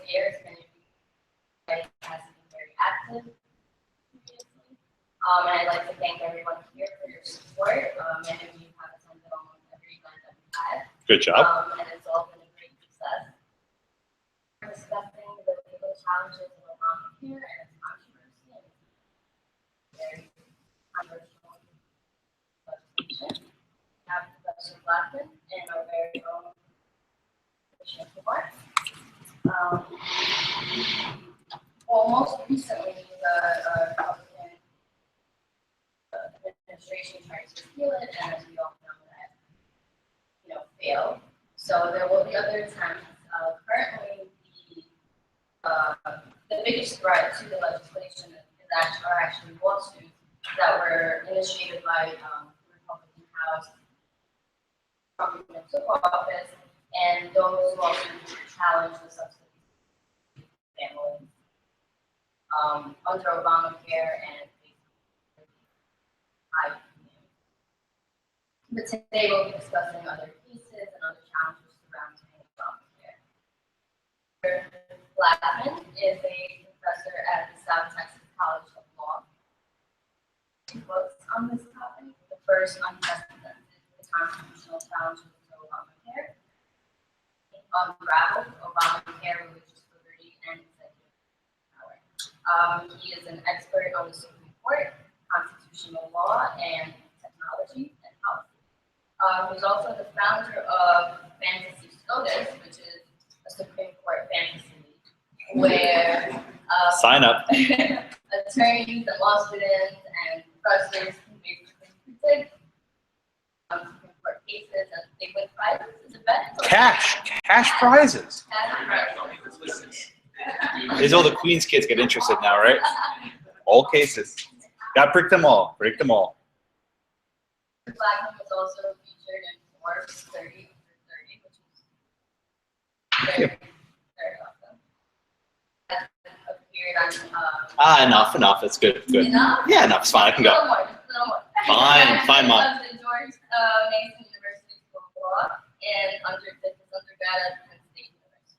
years, many of you has been very active previously. And I'd like to thank everyone here for your support. Many of you have attended almost every event that we've had. Good job. And it's all been a great success. We're discussing the legal challenges of Obamacare and its controversy and very controversial legislation. We have Professor Blackman and our very own Commissioner Kumar. Well, most recently, the Republican administration tried to repeal it, and as we all know, that failed. So there will be other attempts. Currently, the biggest threat to the legislation are actually lawsuits that were initiated by the Republican House from the took office, and those lawsuits challenge the subsidies families under Obamacare and high premiums. But today we'll be discussing other cases and other challenges surrounding Obamacare. Blackman is a professor at the South Texas College of Law. Two books on this topic. The first, Unprecedented, the Constitutional Challenges to Obamacare. Unraveled, Obamacare, Religious Liberty, and Executive Power. He is an expert on the Supreme Court, constitutional law, and technology and policy. He's also the founder of Fantasy SCOTUS, which is a Supreme Court fantasy league, where sign up attorneys and law students and professors can basically predict Supreme Court cases, and they win prizes. Cash prizes. These all the Queens kids get interested now, right? All cases. Got to prick them all. Break them all. Blackman was also featured in Forbes 30 under 30, which is very, very awesome. That appeared on. Enough. It's good. Good. Enough? Yeah, enough. It's fine. I can go. A little more. Fine, Mom. The George Mason University School of Law and undergrad at Penn State University.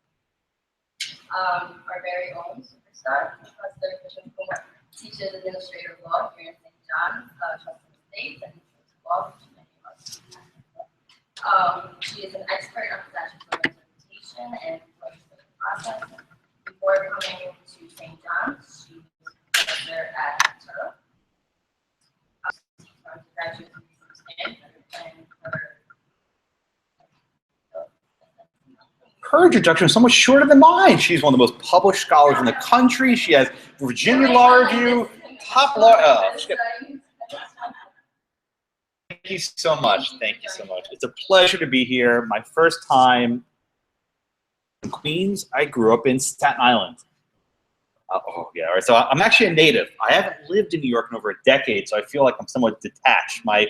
Our very own superstar, Professor Christian Kumar, teaches administrative law here in St. John's, Trusted States, and law, which many of us have. She is an expert on statutory interpretation and legislative process. Before coming to St. John's, she was a professor at Turo. She graduated from Stanford, and her introduction is so much shorter than mine. She's one of the most published scholars in the country. She has Virginia Law Review, top law. Thank you so much. Thank you so much. It's a pleasure to be here. My first time in Queens. I grew up in Staten Island. All right. So I'm actually a native. I haven't lived in New York in over a decade, so I feel like I'm somewhat detached. My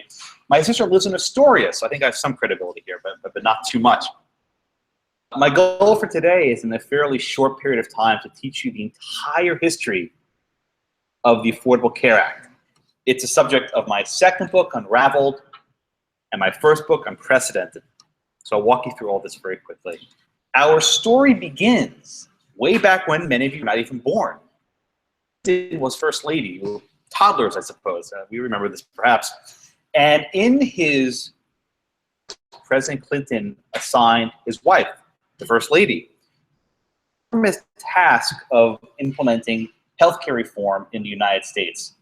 sister lives in Astoria, so I think I have some credibility here, but not too much. My goal for today is in a fairly short period of time to teach you the entire history of the Affordable Care Act. It's a subject of my second book, Unraveled, and my first book, Unprecedented. So I'll walk you through all this very quickly. Our story begins way back when many of you were not even born. It was First Lady, toddlers, I suppose. We remember this perhaps. And in his, President Clinton assigned his wife, the First Lady, the task of implementing healthcare reform in the United States.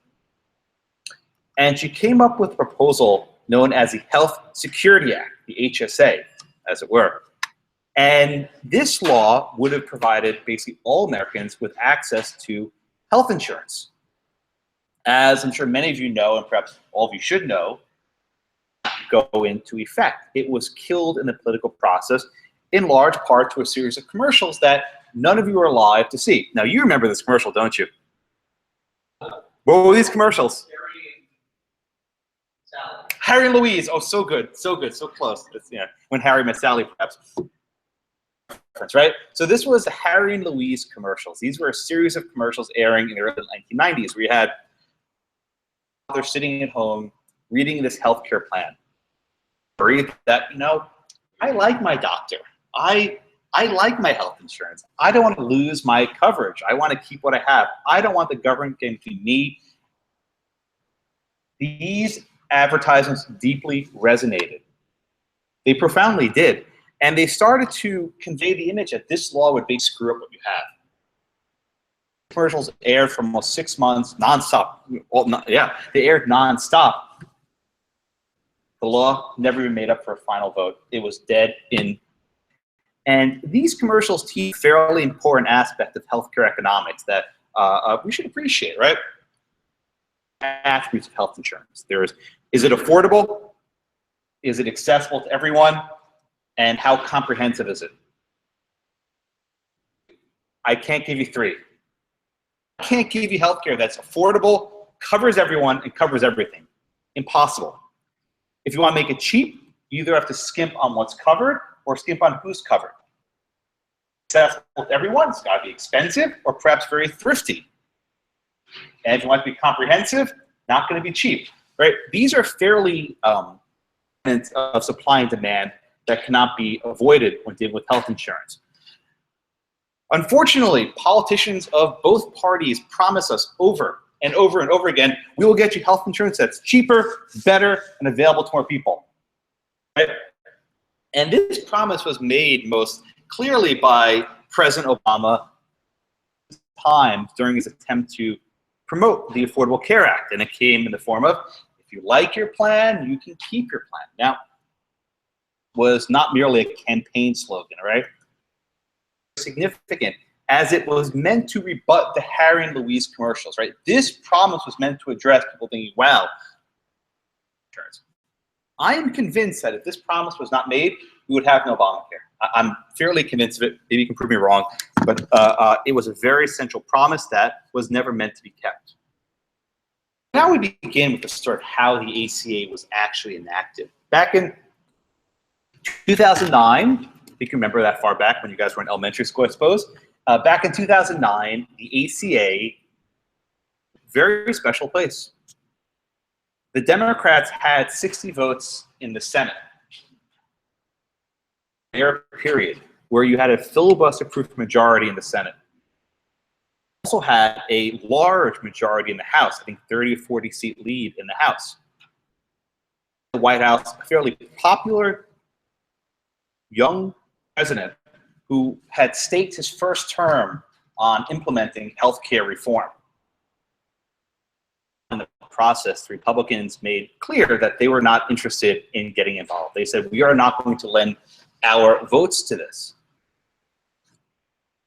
And she came up with a proposal known as the Health Security Act, the HSA, as it were. And this law would have provided basically all Americans with access to health insurance. As I'm sure many of you know, and perhaps all of you should know, go into effect. It was killed in the political process, in large part to a series of commercials that none of you are alive to see. Now, you remember this commercial, don't you? What were these commercials? Harry and Louise. Oh, so good, so close. It's, when Harry met Sally, perhaps. Right? So this was the Harry and Louise commercials. These were a series of commercials airing in the early 1990s, where you had they're sitting at home reading this healthcare plan. Worried that, I like my doctor. I I like my health insurance. I don't want to lose my coverage. I want to keep what I have. I don't want the government getting between me. These advertisements deeply resonated. They profoundly did. And they started to convey the image that this law would basically screw up what you have. Commercials aired for almost 6 months, nonstop. Well, they aired nonstop. The law never even made up for a final vote. It was dead in. And these commercials teach a fairly important aspect of healthcare economics that we should appreciate, right? Attributes of health insurance. Is it affordable? Is it accessible to everyone? And how comprehensive is it? I can't give you 3. I can't give you healthcare that's affordable, covers everyone, and covers everything. Impossible. If you want to make it cheap, you either have to skimp on what's covered or skimp on who's covered. Accessible to everyone, it's got to be expensive or perhaps very thrifty. And if you want to be comprehensive, not going to be cheap, right? These are fairly of supply and demand that cannot be avoided when dealing with health insurance. Unfortunately, politicians of both parties promise us over and over and over again, we will get you health insurance that's cheaper, better, and available to more people. Right? And this promise was made most clearly by President Obama during his attempt to promote the Affordable Care Act. And it came in the form of, if you like your plan, you can keep your plan. Now, was not merely a campaign slogan, right? Significant, as it was meant to rebut the Harry and Louise commercials, right? This promise was meant to address people thinking, wow, I am convinced that if this promise was not made, we would have no Obamacare. I'm fairly convinced of it. Maybe you can prove me wrong, but it was a very essential promise that was never meant to be kept. Now we begin with the story of how the ACA was actually enacted. Back in 2009, if you can remember that far back when you guys were in elementary school, I suppose. Back in 2009, the ACA, very special place. The Democrats had 60 votes in the Senate. There, period, where you had a filibuster-proof majority in the Senate. Also had a large majority in the House, I think 30 to 40 seat lead in the House. The White House, a fairly popular young president who had staked his first term on implementing healthcare reform. In the process, the Republicans made clear that they were not interested in getting involved. They said, we are not going to lend our votes to this.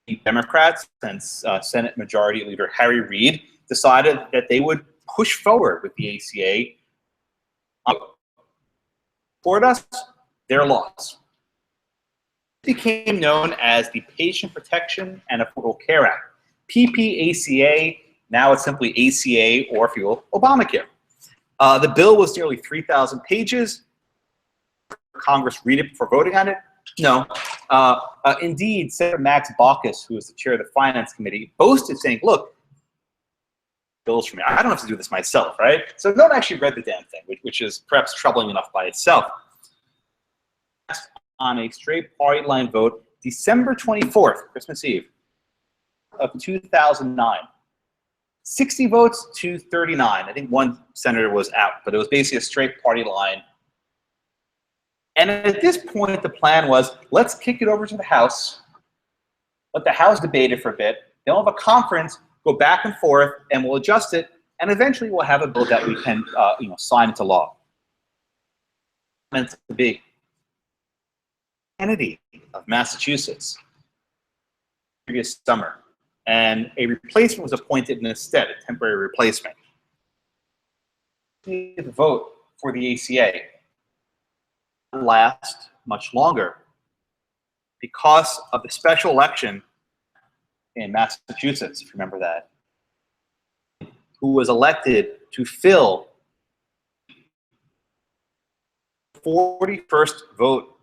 The Democrats and Senate Majority Leader Harry Reid decided that they would push forward with the ACA. For us, their laws. It became known as the Patient Protection and Affordable Care Act, PPACA. Now it's simply ACA, or if you will, Obamacare. The bill was nearly 3,000 pages. Congress read it before voting on it? No. Indeed, Senator Max Baucus, who was the chair of the Finance Committee, boasted saying, look, bills for me. I don't have to do this myself, right? So no one actually read the damn thing, which is perhaps troubling enough by itself. On a straight party line vote, December 24th, Christmas Eve of 2009. 60 votes to 39. I think one senator was out, but it was basically a straight party line. And at this point, the plan was, let's kick it over to the House, let the House debate it for a bit, then we'll have a conference, go back and forth, and we'll adjust it, and eventually we'll have a bill that we can sign into law. Meant to be. Kennedy of Massachusetts, previous summer, and a replacement was appointed in his stead, a temporary replacement. The vote for the ACA didn't last much longer because of the special election in Massachusetts, if you remember that, who was elected to fill the 41st vote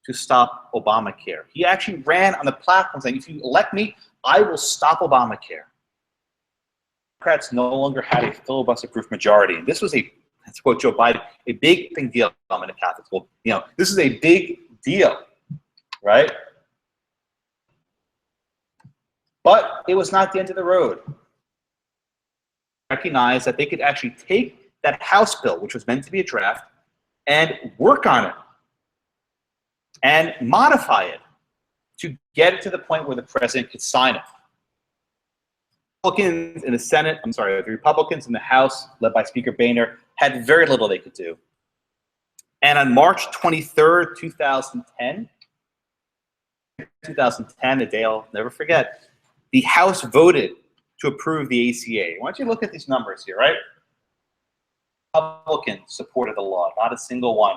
to stop Obamacare. He actually ran on the platform saying, if you elect me, I will stop Obamacare. Democrats no longer had a filibuster-proof majority. And this was to quote Joe Biden, a big deal. I'm in a Catholic school. This is a big deal, right? it was not the end of the road. Recognized that they could actually take that House bill, which was meant to be a draft, and work on it and modify it to get it to the point where the president could sign it. Republicans in the Senate, the Republicans in the House, led by Speaker Boehner, had very little they could do. And on March 23rd, 2010, a day I'll never forget, the House voted to approve the ACA. Why don't you look at these numbers here, right? Republicans supported the law, not a single one.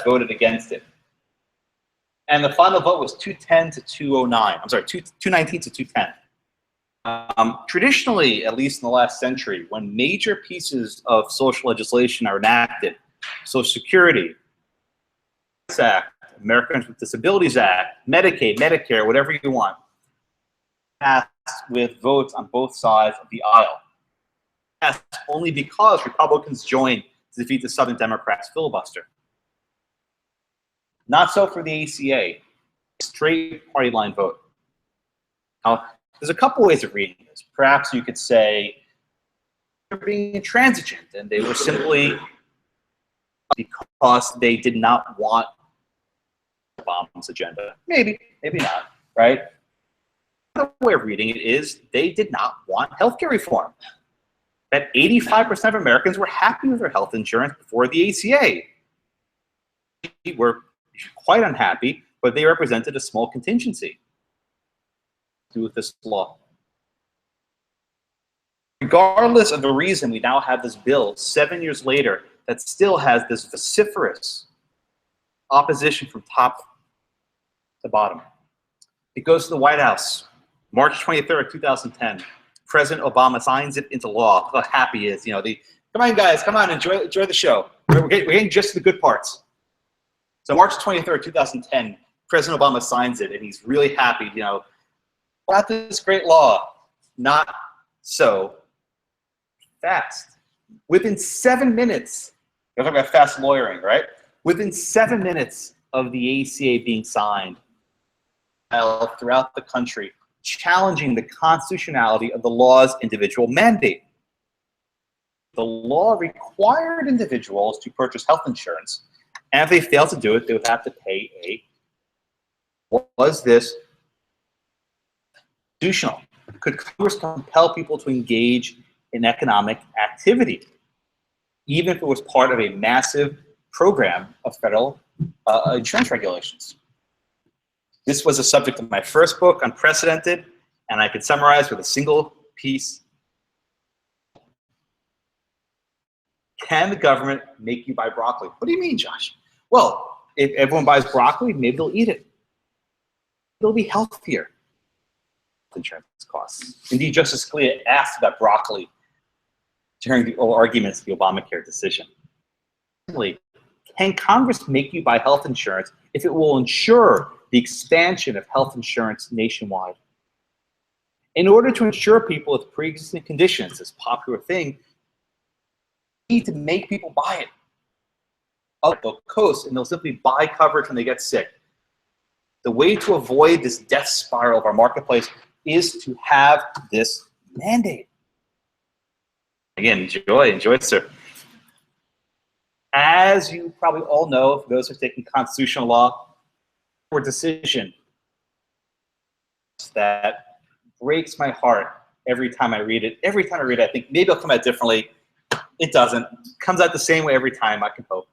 Voted against it. And the final vote was 210 to 209. 219 to 210. Traditionally, at least in the last century, when major pieces of social legislation are enacted, Social Security Act, Americans with Disabilities Act, Medicaid, Medicare, whatever you want, passed with votes on both sides of the aisle. Passed only because Republicans joined to defeat the Southern Democrats' filibuster. Not so for the ACA, straight party line vote. Now, there's a couple ways of reading this. Perhaps you could say they're being intransigent and they were simply because they did not want Obama's agenda. Maybe, maybe not, right? Another way of reading it is they did not want healthcare reform. That 85% of Americans were happy with their health insurance before the ACA. They were quite unhappy, but they represented a small contingency to do with this law. Regardless of the reason we now have this bill 7 years later that still has this vociferous opposition from top to bottom. It goes to the White House, March 23rd, 2010. President Obama signs it into law. Look how happy he is. You know, come on, guys, come on, enjoy the show. We're getting just the good parts. So March 23rd, 2010, President Obama signs it, and he's really happy. You know, got this great law. Not so fast. Within 7 minutes, we're talking about fast lawyering, right? Within 7 minutes of the ACA being signed, throughout the country, challenging the constitutionality of the law's individual mandate. The law required individuals to purchase health insurance, and if they failed to do it, they would have to pay was this constitutional? Could Congress compel people to engage in economic activity, even if it was part of a massive program of federal insurance regulations? This was a subject of my first book, Unprecedented, and I could summarize with a single piece. Can the government make you buy broccoli? What do you mean, Josh? Well, if everyone buys broccoli, maybe they'll eat it. It'll be healthier. Insurance costs. Indeed, Justice Scalia asked about broccoli during the arguments of the Obamacare decision. Can Congress make you buy health insurance if it will ensure the expansion of health insurance nationwide? In order to insure people with pre-existing conditions, this popular thing, you need to make people buy it. They'll coast and they'll simply buy coverage when they get sick. The way to avoid this death spiral of our marketplace is to have this mandate. Again, enjoy, sir. As you probably all know, for those who are taking constitutional law, for decision that breaks my heart every time I read it. Every time I read it, I think maybe it'll come out differently. It doesn't. It comes out the same way every time, I can hope.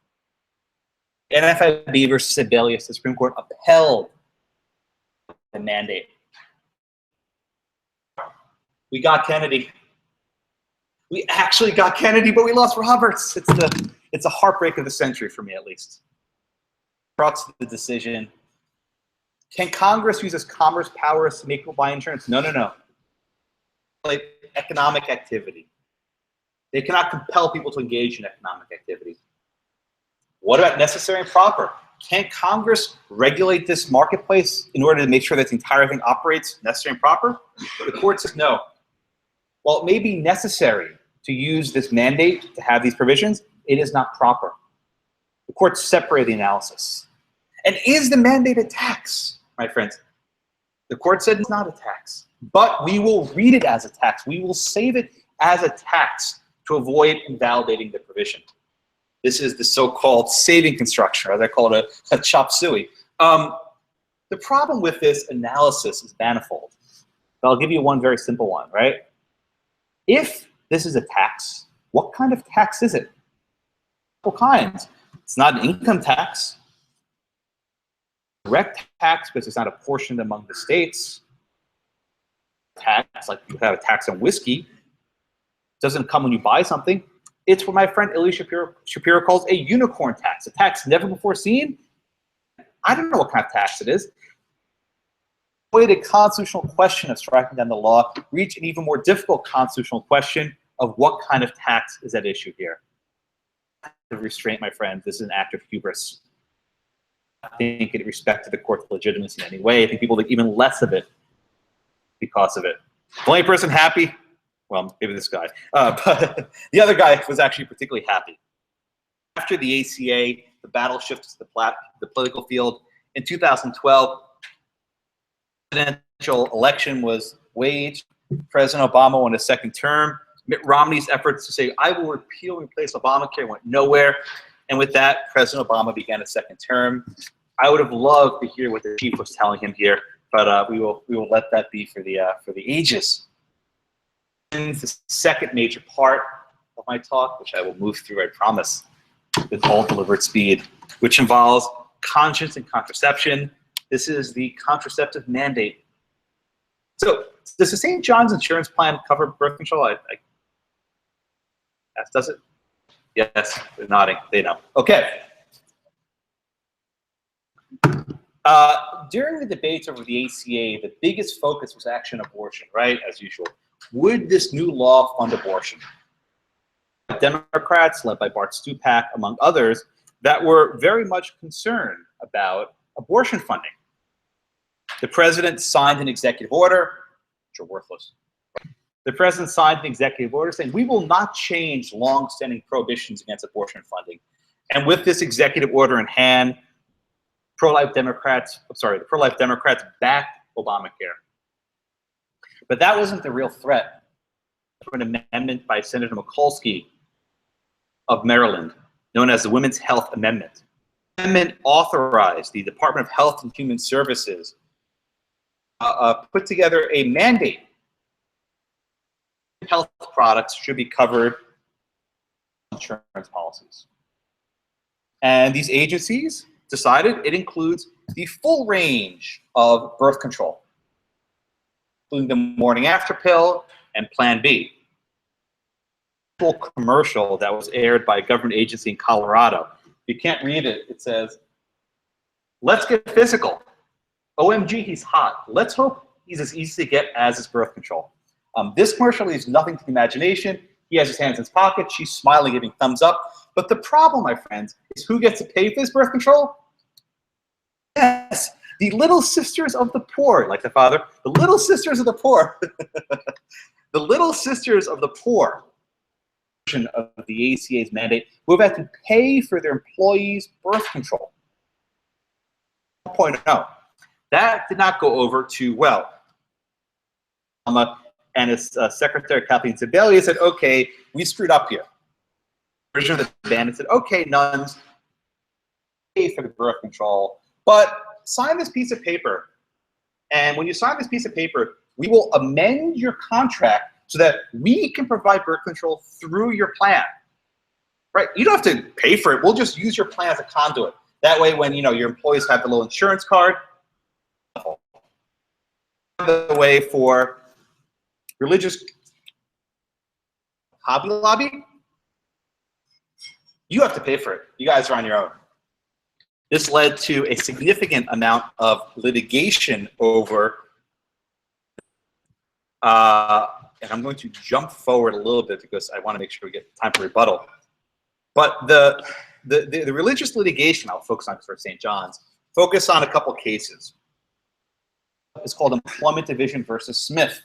NFIB versus Federalist, the Supreme Court upheld the mandate. We got Kennedy. We actually got Kennedy, but we lost Roberts. It's a heartbreak of the century for me, at least. Crux of the decision. Can Congress use its commerce powers to make people buy insurance? No, no, no. Like economic activity. They cannot compel people to engage in economic activity. What about necessary and proper? Can Congress regulate this marketplace in order to make sure that the entire thing operates necessary and proper? The court says no. While it may be necessary to use this mandate to have these provisions, it is not proper. The court separated the analysis. And is the mandate a tax, my friends? The court said it's not a tax, but we will read it as a tax. We will save it as a tax to avoid invalidating the provision. This is the so-called saving construction, or they call it a chop suey. The problem with this analysis is manifold. But I'll give you one very simple one, right? If this is a tax, what kind of tax is it? What kinds? It's not an income tax. Direct tax, because it's not apportioned among the states. Tax, like you have a tax on whiskey, doesn't come when you buy something. It's what my friend Ilya Shapiro calls a unicorn tax, a tax never before seen. I don't know what kind of tax it is. Avoid a constitutional question of striking down the law, reach an even more difficult constitutional question of what kind of tax is at issue here. The restraint, my friend, this is an act of hubris. I think it respected the court's legitimacy in any way. I think people think even less of it because of it. The only person happy, well, maybe this guy, but the other guy was actually particularly happy. After the ACA, the battle shifted to the political field. In 2012, the presidential election was waged. President Obama won a second term. Mitt Romney's efforts to say, I will repeal and replace Obamacare went nowhere. And with that, President Obama began a second term. I would have loved to hear what the chief was telling him here, but we will let that be for the ages. And the second major part of my talk, which I will move through, I promise, with all deliberate speed, which involves conscience and contraception. This is the contraceptive mandate. So, does the St. John's insurance plan cover birth control? Does it? Yes, they're nodding. They know. Okay. During the debates over the ACA, the biggest focus was action abortion, right? As usual. Would this new law fund abortion? Democrats, led by Bart Stupak, among others, that were very much concerned about abortion funding. The president signed an executive order, which are worthless. The president signed an executive order saying, we will not change long-standing prohibitions against abortion funding. And with this executive order in hand, the pro-life Democrats backed Obamacare. But that wasn't the real threat. An amendment by Senator Mikulski of Maryland, known as the Women's Health Amendment. The amendment authorized the Department of Health and Human Services put together a mandate. Health products should be covered by insurance policies. And these agencies decided it includes the full range of birth control, including the morning after pill and Plan B. Full commercial that was aired by a government agency in Colorado. If you can't read it, it says, let's get physical. OMG, he's hot. Let's hope he's as easy to get as his birth control. This commercial leaves nothing to the imagination. He has his hands in his pocket. She's smiling, giving thumbs up. But the problem, my friends, is who gets to pay for this birth control? Yes, the little sisters of the poor, like the father, the little sisters of the poor. The little sisters of the poor of the ACA's mandate who have had to pay for their employees' birth control. 1.0. That did not go over too well. And his secretary, Kathleen Sebelius, said, okay, we screwed up here. Version of the band said, okay, nuns, pay for the birth control, but sign this piece of paper. And when you sign this piece of paper, we will amend your contract so that we can provide birth control through your plan. Right? You don't have to pay for it. We'll just use your plan as a conduit. That way, when your employees have the little insurance card, the way for religious Hobby Lobby, you have to pay for it. You guys are on your own. This led to a significant amount of litigation over, and I'm going to jump forward a little bit because I want to make sure we get time for rebuttal. But the religious litigation I'll focus on for St. John's, focus on a couple cases. It's called Employment Division versus Smith.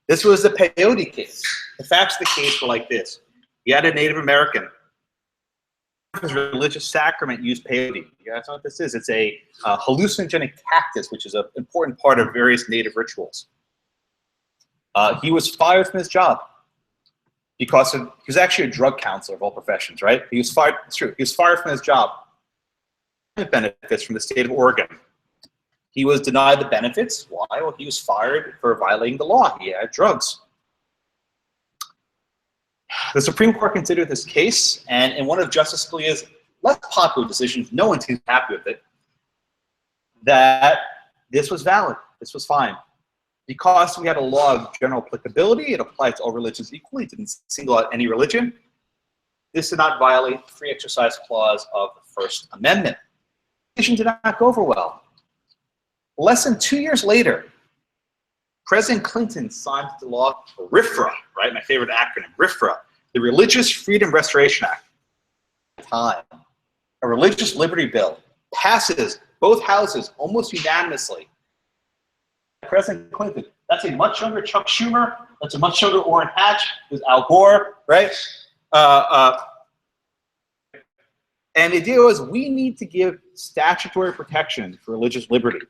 This was the peyote case. The facts of the case were like this. You had a Native American his religious sacrament used peyote. You guys know what this is? It's a hallucinogenic cactus, which is an important part of various native rituals. He was fired from his job because he was actually a drug counselor of all professions, right? He was fired. It's true. He was fired from his job. Benefits from the state of Oregon. He was denied the benefits. Why? Well, he was fired for violating the law. He had drugs. The Supreme Court considered this case, and in one of Justice Scalia's less popular decisions, no one seems happy with it, that this was valid, this was fine. Because we had a law of general applicability, it applied to all religions equally, it didn't single out any religion. This did not violate the free exercise clause of the First Amendment. The decision did not go over well. Less than 2 years later, President Clinton signed the law, RFRA, right? My favorite acronym, RFRA, the Religious Freedom Restoration Act. A religious liberty bill passes both houses almost unanimously. President Clinton, that's a much younger Chuck Schumer, that's a much younger Orrin Hatch, there's Al Gore, right? And the idea was we need to give statutory protection for religious liberty.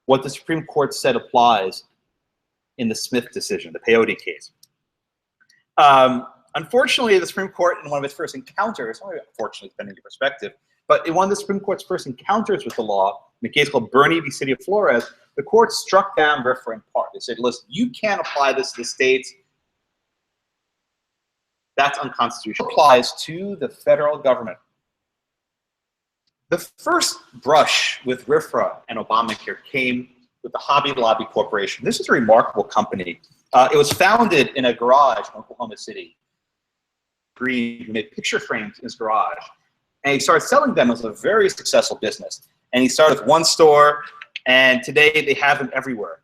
What the Supreme Court said applies in the Smith decision, the peyote case. Unfortunately, the Supreme Court, in one of its first encounters, only unfortunately, depending on your perspective, but in one of the Supreme Court's first encounters with the law, in a case called Bernie v. City of Flores, the court struck down RFRA in part. They said, listen, you can't apply this to the states. That's unconstitutional. It applies to the federal government. The first brush with RFRA and Obamacare came with the Hobby Lobby Corporation. This is a remarkable company. It was founded in a garage in Oklahoma City. Green made picture frames in his garage. And he started selling them as a very successful business. And he started with one store, and today they have them everywhere.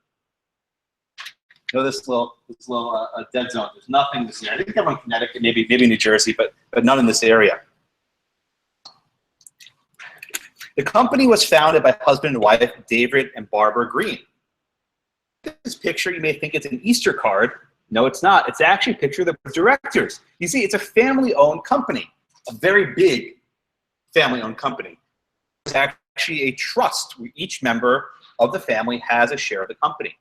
You know, this little dead zone. There's nothing in this area. I think they're in Connecticut, maybe New Jersey, but none in this area. The company was founded by husband and wife, David and Barbara Green. This picture, you may think it's an Easter card. No, it's not. It's actually a picture of the directors. You see, it's a family-owned company, a very big family-owned company. It's actually a trust where each member of the family has a share of the company.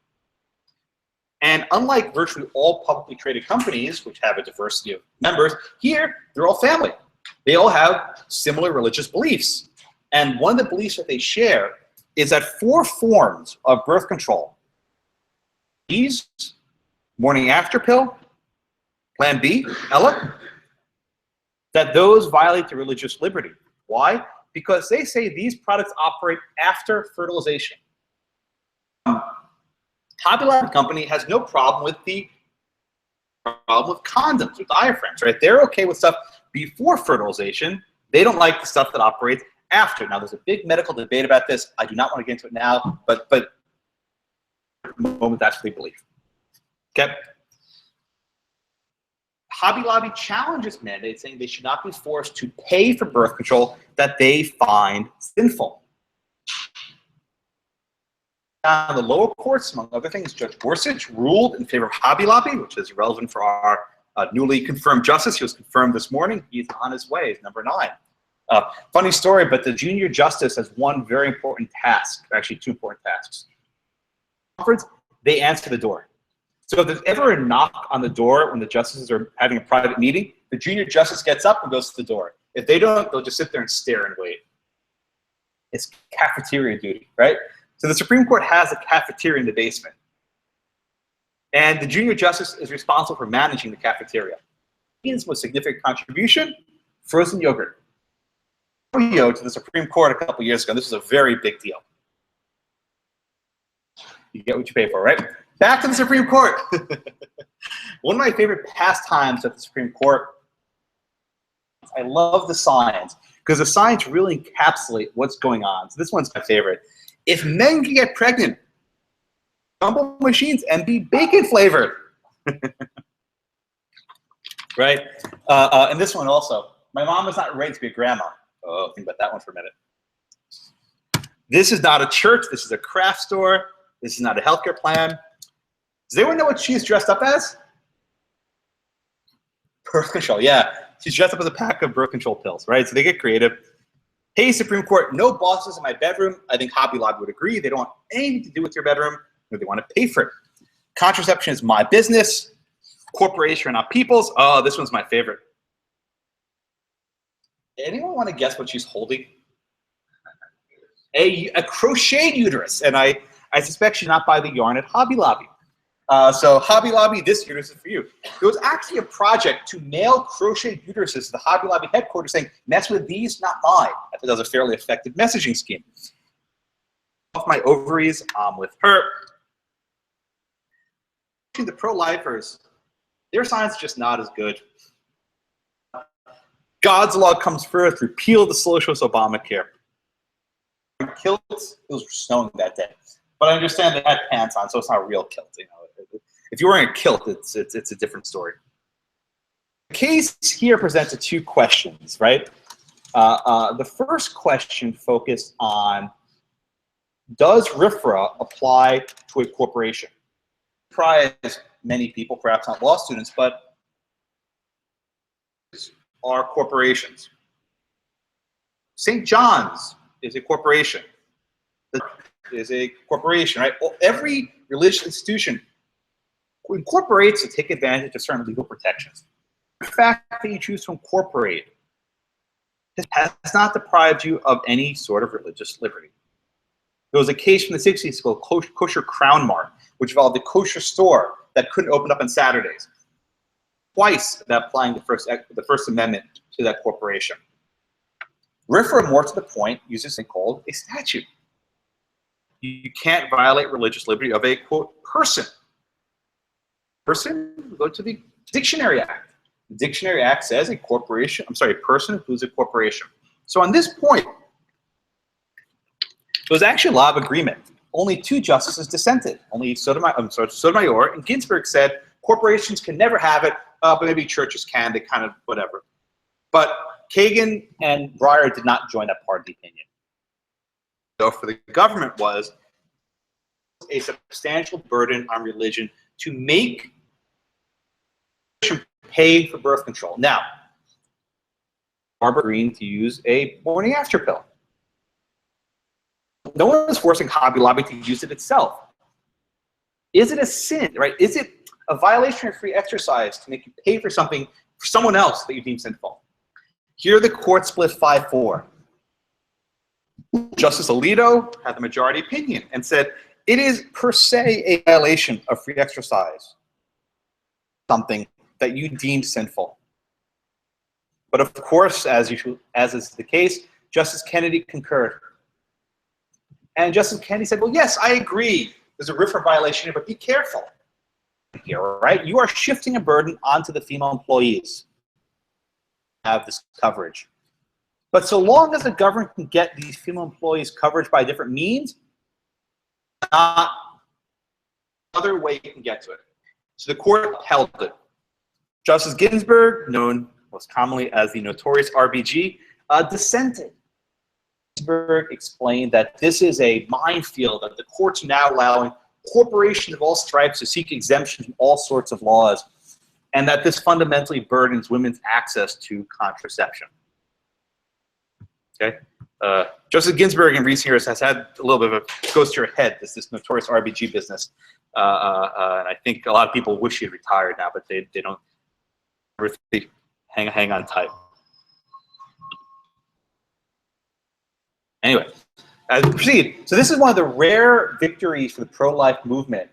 And unlike virtually all publicly traded companies, which have a diversity of members, here, they're all family. They all have similar religious beliefs. And one of the beliefs that they share is that 4 forms of birth control, these, morning after pill, Plan B, Ella, that those violate the religious liberty. Why? Because they say these products operate after fertilization. Hobby Lobby Company has no problem with condoms, with diaphragms, right? They're okay with stuff before fertilization. They don't like the stuff that operates after. Now, there's a big medical debate about this. I do not want to get into it now, but at the moment, that's what they believe. Okay? Hobby Lobby challenges mandate, saying they should not be forced to pay for birth control that they find sinful. Now, the lower courts, among other things, Judge Gorsuch ruled in favor of Hobby Lobby, which is relevant for our newly confirmed justice. He was confirmed this morning. He's on his way. He's number 9. Funny story, but the junior justice has one very important task, actually 2 important tasks. Conference, they answer the door. So if there's ever a knock on the door when the justices are having a private meeting, the junior justice gets up and goes to the door. If they don't, they'll just sit there and stare and wait. It's cafeteria duty, right? So the Supreme Court has a cafeteria in the basement. And the junior justice is responsible for managing the cafeteria. His most significant contribution, frozen yogurt. To the Supreme Court a couple years ago. This is a very big deal. You get what you pay for, right? Back to the Supreme Court. One of my favorite pastimes at the Supreme Court, I love the signs, because the signs really encapsulate what's going on. So this one's my favorite. If men can get pregnant, jumbo machines and be bacon flavored. Right? And this one also. My mom was not ready to be a grandma. Oh, think about that one for a minute. This is not a church. This is a craft store. This is not a healthcare plan. Does anyone know what she's dressed up as? Birth control, yeah. She's dressed up as a pack of birth control pills, right? So they get creative. Hey, Supreme Court, no bosses in my bedroom. I think Hobby Lobby would agree. They don't want anything to do with your bedroom, or they want to pay for it. Contraception is my business. Corporation are not people's. Oh, this one's my favorite. Anyone want to guess what she's holding? A crocheted uterus. And I suspect she's not buy the yarn at Hobby Lobby. So Hobby Lobby, this uterus is for you. There was actually a project to mail crocheted uteruses to the Hobby Lobby headquarters saying, mess with these, not mine. I thought that was a fairly effective messaging scheme. Off my ovaries, with her. The pro-lifers, their science is just not as good. God's law comes first, repeal the socialist Obamacare. Kilts, it was snowing that day. But I understand they had pants on, so it's not a real kilt. You know, if you're wearing a kilt, it's a different story. The case here presented two questions, right? The first question focused on, does RFRA apply to a corporation? Surprise many people, perhaps not law students, but are corporations. St. John's is a corporation. Is a corporation, right? Well, every religious institution incorporates to take advantage of certain legal protections. The fact that you choose to incorporate has not deprived you of any sort of religious liberty. There was a case from the 60s called Kosher Crown Mart, which involved a kosher store that couldn't open up on Saturdays. Twice that applying the First Amendment to that corporation. RFRA, more to the point, uses something called a statute. You can't violate religious liberty of a, quote, person. Person, go to the Dictionary Act. The Dictionary Act says a corporation, I'm sorry, a person includes a corporation. So on this point, there was actually a lot of agreement. Only two justices dissented. Only Sotomayor and Ginsburg said corporations can never have it, but maybe churches can, they kind of whatever. But Kagan and Breyer did not join that part of the opinion. So for the government was a substantial burden on religion to make pay for birth control. Now, Barbara agreeing to use a morning after pill. No one is forcing Hobby Lobby to use it itself. Is it a sin, right? Is it a violation of free exercise to make you pay for something for someone else that you deem sinful? Here the court split 5-4. Justice Alito had the majority opinion and said, it is per se a violation of free exercise, something that you deem sinful. But of course, as is the case, Justice Kennedy concurred. And Justice Kennedy said, well, yes, I agree. There's a RFRA violation here, but be careful here, right? You are shifting a burden onto the female employees to have this coverage. But so long as the government can get these female employees coverage by different means, not other way you can get to it. So the court upheld it. Justice Ginsburg, known most commonly as the notorious RBG, dissented. Ginsburg explained that this is a minefield, that the courts are now allowing corporations of all stripes to seek exemptions from all sorts of laws, and that this fundamentally burdens women's access to contraception. Okay, Justice Ginsburg in recent years has had a little bit of a goes to her head, this notorious RBG business, and I think a lot of people wish she had retired now, but they don't. Hang on tight. Anyway, as we proceed, so this is one of the rare victories for the pro-life movement.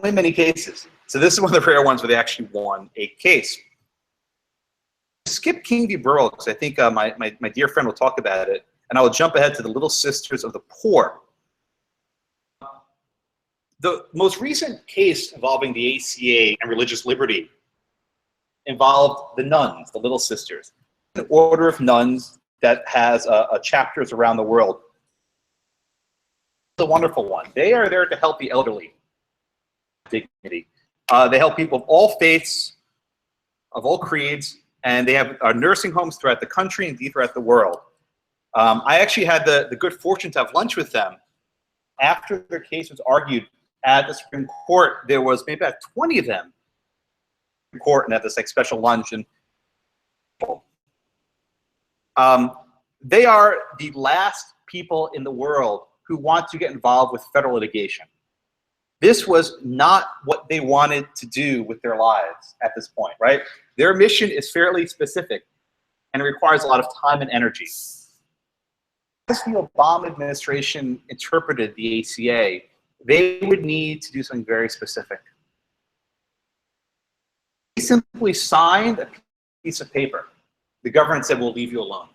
In many cases, so this is one of the rare ones where they actually won a case. Skip King v. Burrell, because I think my dear friend will talk about it, and I will jump ahead to the Little Sisters of the Poor. The most recent case involving the ACA and religious liberty involved the nuns, the Little Sisters, an order of nuns that has chapters around the world. It's a wonderful one. They are there to help the elderly. Dignity. They help people of all faiths, of all creeds, and they have nursing homes throughout the country and throughout the world. I actually had the good fortune to have lunch with them. After their case was argued at the Supreme Court, there was maybe about 20 of them court and have this like special lunch. And they are the last people in the world who want to get involved with federal litigation. This was not what they wanted to do with their lives at this point, right? Their mission is fairly specific, and it requires a lot of time and energy. As the Obama administration interpreted the ACA, they would need to do something very specific. They simply signed a piece of paper. The government said, we'll leave you alone.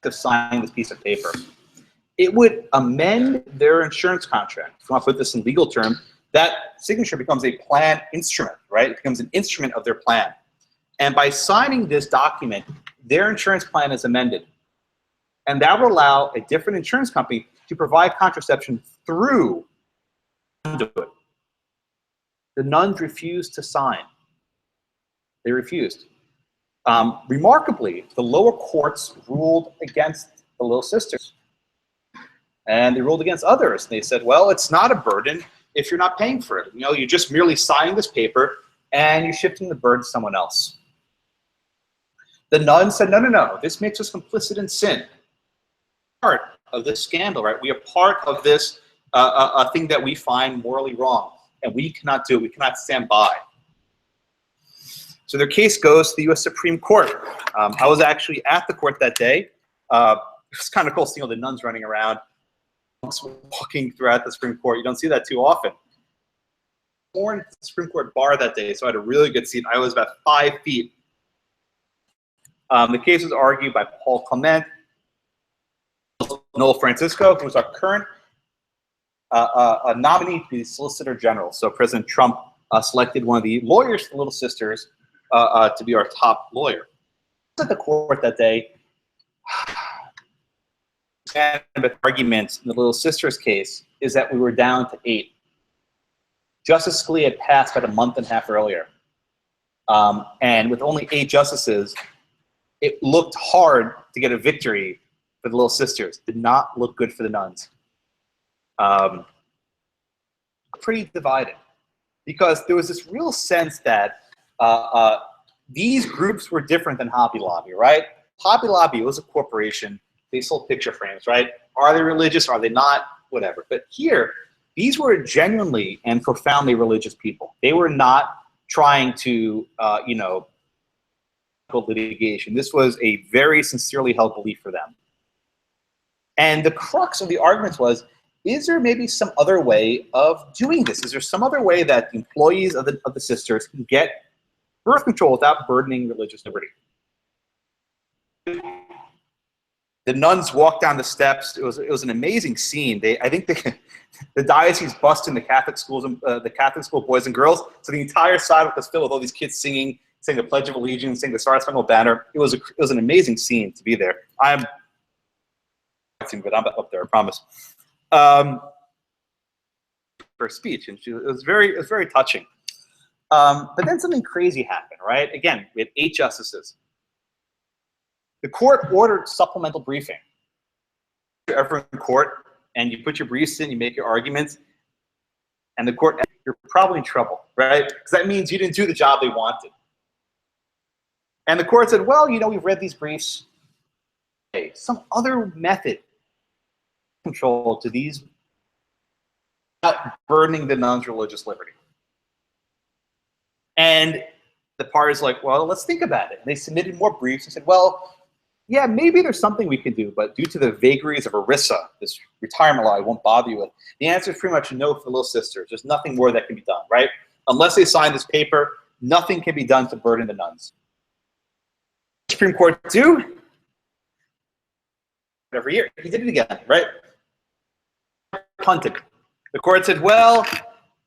To sign this piece of paper. It would amend their insurance contract. If you want to put this in legal terms, that signature becomes a plan instrument, right? It becomes an instrument of their plan. And by signing this document, their insurance plan is amended. And that would allow a different insurance company to provide contraception through conduit. The nuns refused to sign. They refused. Remarkably, the lower courts ruled against the Little Sisters. And they ruled against others. They said, well, it's not a burden if you're not paying for it. You know, you're just merely signing this paper and you're shifting the burden to someone else. The nuns said, no, no, no, this makes us complicit in sin. Part of this scandal, right? We are part of this a thing that we find morally wrong, and we cannot do it. We cannot stand by. So their case goes to the U.S. Supreme Court. I was actually at the court that day. It's kind of cool seeing all the nuns running around, walking throughout the Supreme Court. You don't see that too often. I was at the Supreme Court bar that day, so I had a really good seat. I was about 5 feet. The case was argued by Paul Clement, Noel Francisco, who was our current nominee to be the Solicitor General. So President Trump selected one of the lawyers, the Little Sisters, to be our top lawyer. I was at the court that day. The argument in the Little Sisters case is that we were down to 8. Justice Scalia had passed about a month and a half earlier. And with only 8 justices, it looked hard to get a victory for the Little Sisters. Did not look good for the nuns. Pretty divided, because there was this real sense that these groups were different than Hobby Lobby, right? Hobby Lobby was a corporation. They sold picture frames, right? Are they religious? Are they not? Whatever. But here, these were genuinely and profoundly religious people. They were not trying to, you know, litigation. This was a very sincerely held belief for them. And the crux of the arguments was, is there maybe some other way of doing this? Is there some other way that the employees of the sisters can get birth control without burdening religious liberty? The nuns walked down the steps. It was an amazing scene. I think the diocese busted in the Catholic schools, the Catholic school boys and girls. So the entire sidewalk was filled with all these kids singing the Pledge of Allegiance, singing the Star Spangled Banner. It was an amazing scene to be there. But I'm up there, I promise. For a speech, and it was very touching. But then something crazy happened, right? Again, we had 8 justices. The court ordered supplemental briefing. You're ever in court and you put your briefs in, you make your arguments, and the court, you're probably in trouble, right? Because that means you didn't do the job they wanted. And the court said, well, you know, we've read these briefs. Okay, some other method control to these without burdening the nuns' religious liberty. And the parties like, well, let's think about it. And they submitted more briefs and said, well, yeah, maybe there's something we can do, but due to the vagaries of ERISA, this retirement law I won't bother you with, the answer is pretty much no for the Little Sisters. There's nothing more that can be done, right? Unless they sign this paper, nothing can be done to burden the nuns. Supreme Court do every year. He did it again, right? Punted. The court said, well,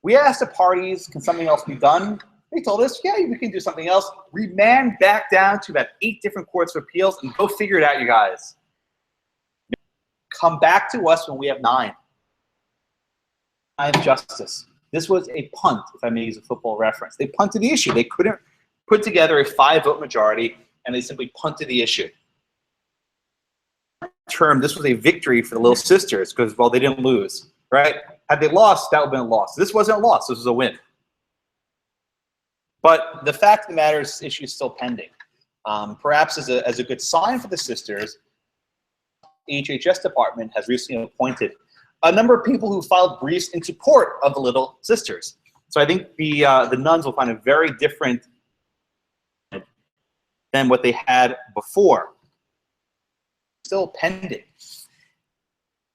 we asked the parties, can something else be done? They told us, yeah, we can do something else. Remand back down to about 8 different courts of appeals and go figure it out, you guys. Come back to us when we have 9. 9 justice. This was a punt, if I may use a football reference. They punted the issue. They couldn't put together a 5-vote majority, and they simply punted the issue. This was a victory for the Little Sisters because, well, they didn't lose, right? Had they lost, that would have been a loss. This wasn't a loss. This was a win. But the fact of the matter is, this issue is still pending. Perhaps as a good sign for the sisters, the HHS department has recently appointed a number of people who filed briefs in support of the Little Sisters. So I think the nuns will find it very different than what they had before. Still pending.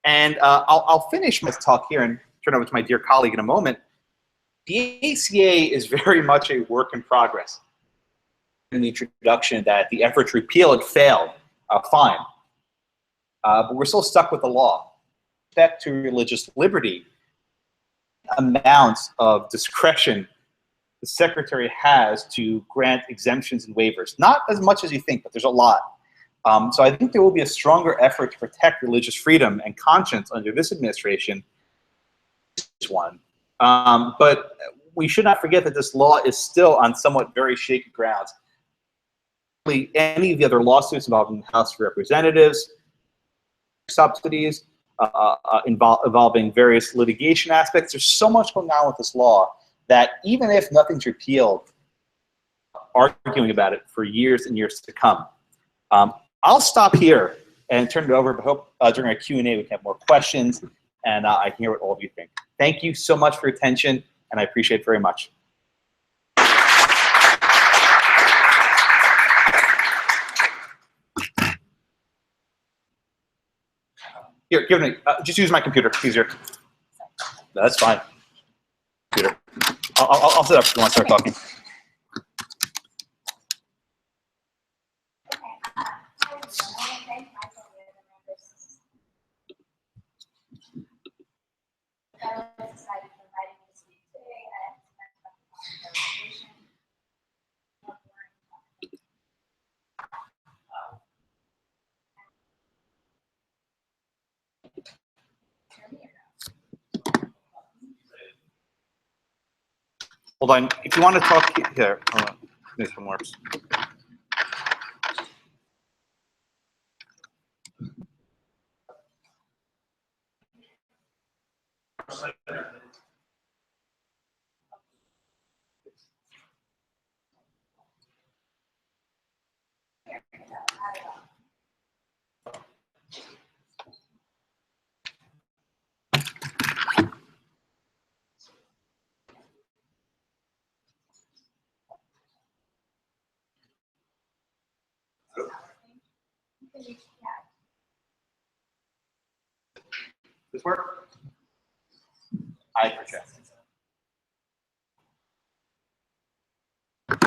And I'll finish my talk here and turn over to my dear colleague in a moment. The ACA is very much a work in progress. In the introduction that the effort to repeal it failed, fine. But we're still stuck with the law. With respect to religious liberty, amounts of discretion the secretary has to grant exemptions and waivers. Not as much as you think, but there's a lot. So I think there will be a stronger effort to protect religious freedom and conscience under this administration. This one. But we should not forget that this law is still on somewhat very shaky grounds. Any of the other lawsuits involving the House of Representatives, subsidies, involving various litigation aspects, there's so much going on with this law that even if nothing's repealed, arguing about it for years and years to come. I'll stop here and turn it over, but hope during our Q&A we can have more questions and I can hear what all of you think. Thank you so much for your attention, and I appreciate it very much. Here, give me. Just use my computer. It's easier. No, that's fine. Computer. I'll sit up if you want to start talking. Hold on. If you want to talk here, hold on. This one works. This work? I appreciate it. I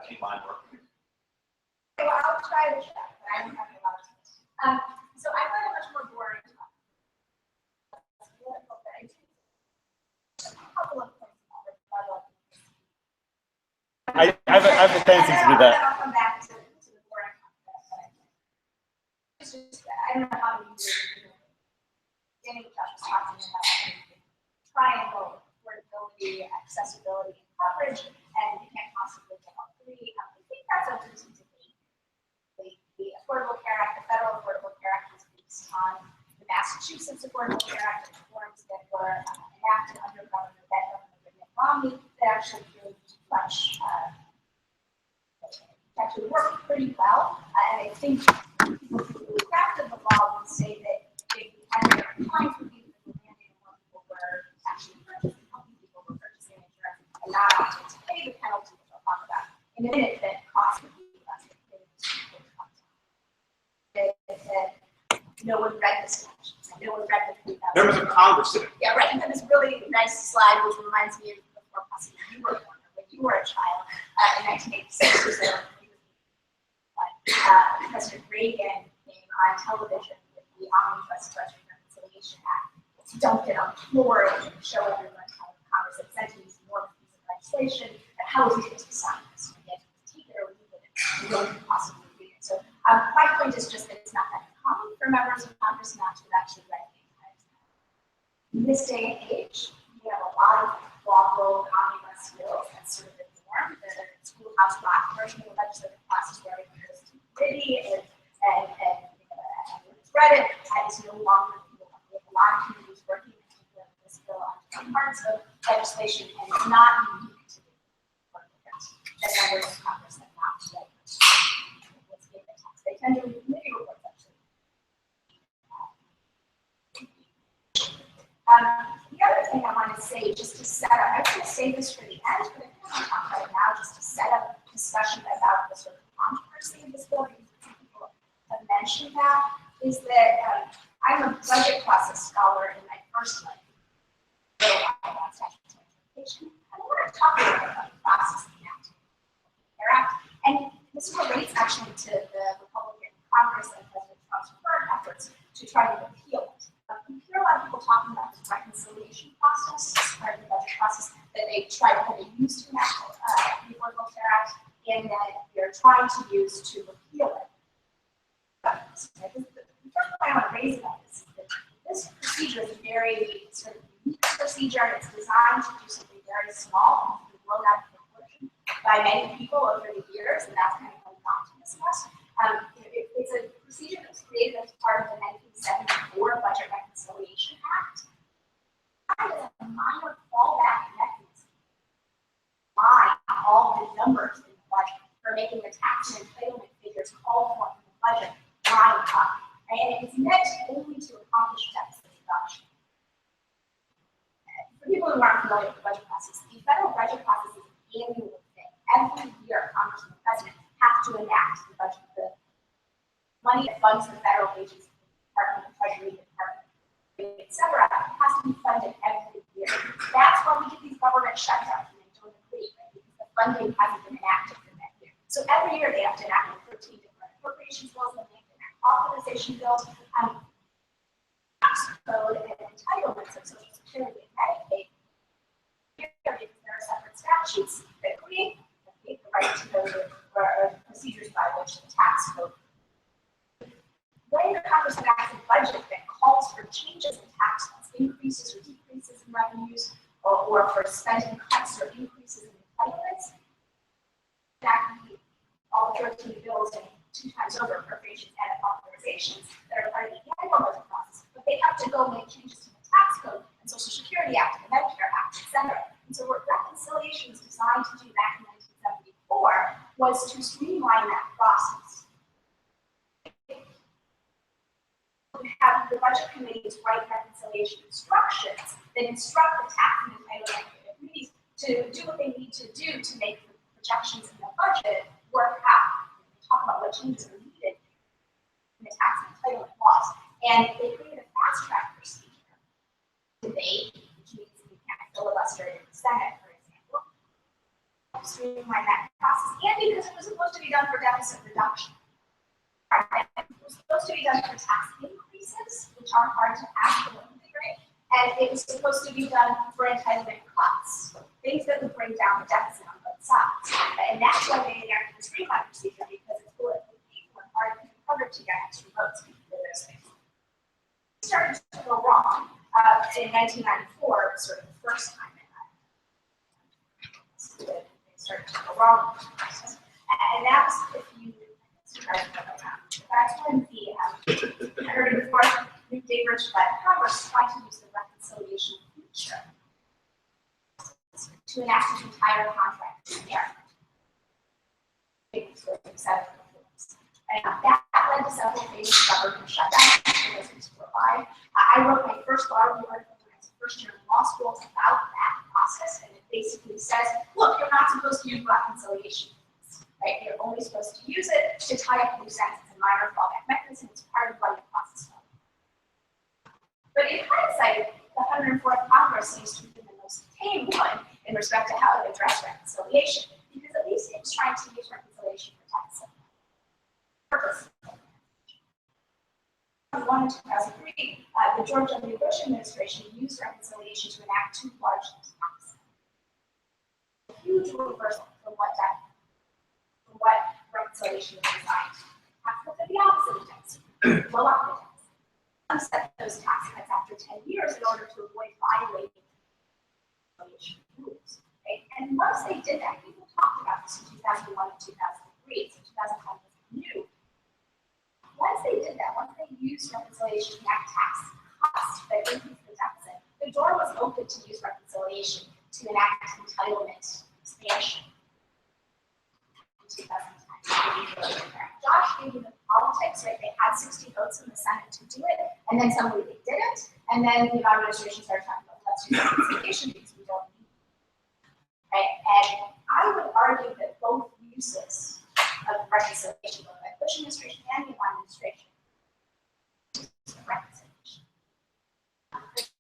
think mine work. Well, I'll try to check, but I don't have a lot of time. So I find it much more boring. I have a tendency to do that. I'll come back to the boring content. It's just, I don't know how to use it. Danny was talking about triangle, affordability, accessibility, and coverage, and you can't possibly get all three. I think that's open to debate. The Affordable Care Act, the Federal Affordable Care Act, is based on the Massachusetts Affordable Care Act and reforms that were enacted under Governor Mitt Romney that actually really much actually worked pretty well. And I think people who crafted the law would say that if we had their compliance with these, the mandate more people were actually purchasing, helping people were purchasing insurance and not opting to pay the penalty, which I'll talk about in a minute, that cost would be less than no one read the statutes. No one read the 3,000. Members of Congress did it. Yeah, right. And then this really nice slide, which reminds me of before possibly you were born, or when you were a child, in 1986. President Reagan came on television with the Omnibus Budget Reconciliation Act. He dumped it on the floor and show everyone how Congress had sent him these enormous pieces of legislation, and how was he going to sign this? And yet, take it or leave it, and no one could possibly read it. So my point is just that it's not that common for members of Congress not to actually recognize that. In this day and age, we have a lot of lawful omnibus bills that's sort of the norm. The schoolhouse rock version of the legislative process where it goes to committee and read it is no longer. We have a lot of committees working legislation and it's not unique to the that members of Congress have not yet. Let's give it a tax. They tend to read committee reports actually. The other thing I want to say, just to set up, I was going to save this for the end, but I think I'll talk about it now, just to set up discussion about the sort of controversy of this bill, because some people have mentioned that, is that I'm a budget process scholar in my first life. About statutory interpretation. And I want to talk a little bit about the process of the Act. And this relates actually to the Republican Congress and President Trump's current efforts to try to repeal it. You hear a lot of people talking about this reconciliation process, as part of the budget process, that they use to enact the Affordable Care Act, and that they're trying to use to repeal it. But the first point I want to raise about this is that this procedure is a very sort of unique procedure, and it's designed to do something very small and blown out of proportion by many people over the years, and that's kind of what not to discuss. It's a procedure that was created as part of the 1974 Budget Reconciliation Act. It is a minor fallback mechanism by all the numbers in the budget for making the tax and entitlement figures called for in the budget line up. And it's meant only to accomplish deficit reduction. For people who aren't familiar with the budget process, the federal budget process is an annual thing. Every year, Congress and the President have to enact the budget. The money that funds the federal agencies, the Department of Treasury, the Department, etc., has to be funded every year. That's why we get these government shutdowns when they don't agree, right? Because the funding hasn't been enacted for that year. So every year they have to enact 13 different appropriations bills, and they have to enact authorization bills, tax code, and entitlements of Social Security and Medicaid. Because there are separate statutes that create the right to those or procedures by which the tax code. When the Congress enacts a budget that calls for changes in tax laws, increases or decreases in revenues, or for spending cuts or increases in entitlements, that can be all 13 bills and 2 times over appropriations and authorizations that are part of the annual budget process, but they have to go make changes to the tax code and Social Security Act, the Medicare Act, etc. And so what reconciliation was designed to do back in 1974 was to streamline that process. We have the budget committees write reconciliation instructions that instruct the tax and entitlement committees to do what they need to do to make the projections in the budget work out. They talk about what changes are needed in the tax and entitlement laws. And they created a fast track procedure. Debate, which means we can't filibuster in the Senate, for example, streamline that process, and because it was supposed to be done for deficit reduction. It was supposed to be done for tax increases, which are hard to actually integrate, and it was supposed to be done for entitlement cuts, things that would bring down the deficit on both sides. And that's why they enacted the streamline procedure, because it's politically painful and hard to get extra votes for those things. It started to go wrong in 1994, sort of the first time it started to go wrong. And that was if you that's when the 34th New Gingrich-led Congress tried to use the reconciliation feature to enact its entire contract in there. And that led to several famous government shutdowns. I wrote my first law review article when I was first year in law school about that process, and it basically says, look, you're not supposed to use reconciliation. Right? You're only supposed to use it to tie up loose ends. It's a minor fallback mechanism. It's part of budget process. But in hindsight, the 104th Congress seems to have been the most tame one in respect to how it addressed reconciliation, because at least it was trying to use reconciliation for tax purposes. In 2003, the George W. Bush administration used reconciliation to enact 2 large taxes. A huge reversal from what reconciliation is designed. Tax cuts are the opposite of tax. Blow up the tax. Sunset those tax cuts after 10 years in order to avoid violating reconciliation rules. Right? And once they did that, people talked about this in 2001 and 2003, so 2005 was new. Once they did that, once they used reconciliation to enact tax cuts that increased the deficit, the door was open to use reconciliation to enact entitlement expansion in 2010. Josh gave you the politics, right? They had 60 votes in the Senate to do it, and then suddenly they didn't, and then the administration started talking about let's do reconciliation because we don't need it. Right? And I would argue that both uses of reconciliation, both by Bush administration and the Obama administration, reconciliation.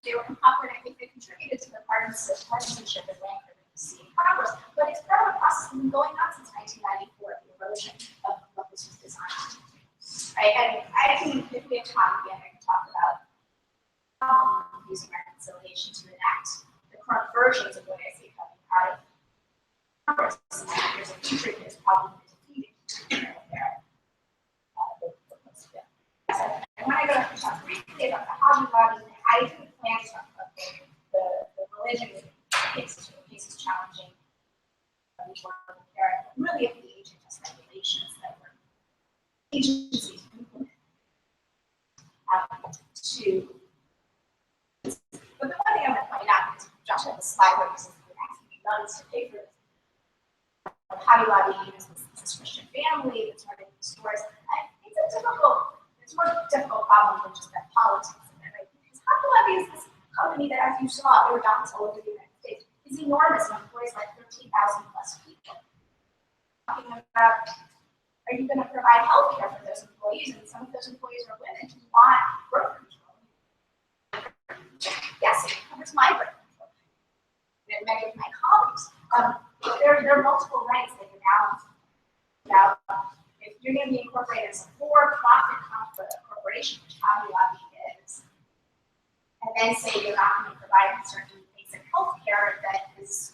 They were unpopular, and I think they contributed to the partisanship that Langford and see in Congress, but it's part of a process that's been going on since 1994, the erosion of what this was designed to do. Right? And I can, if we have time again, I can talk about using reconciliation to enact the current versions of what I see coming out of Congress. There's a future that is probably defeated there. And when I go to talk briefly about the Hobby Lobby, I didn't plan to talk about the religion cases challenging really of the HHS regulations that were agencies implemented to. But the one thing I want to point out is Josh had the slide where he says he would ask me nuns to pay for this. Hobby Lobby is this Christian family that's running the stores. It's a more difficult problem than just that politics in it, right? Because Hobby Lobby is this company that, as you saw, there were dots all over the United States, is enormous and employs like 13,000 plus people. Talking about, are you going to provide health care for those employees? And some of those employees are women who want birth control. Yes, it covers my birth control. And many of my colleagues. There are multiple rights that you're now, if you're going to be incorporated as a for-profit corporation, which Hobby Lobby is, and then say you're not going to provide certain basic health care that is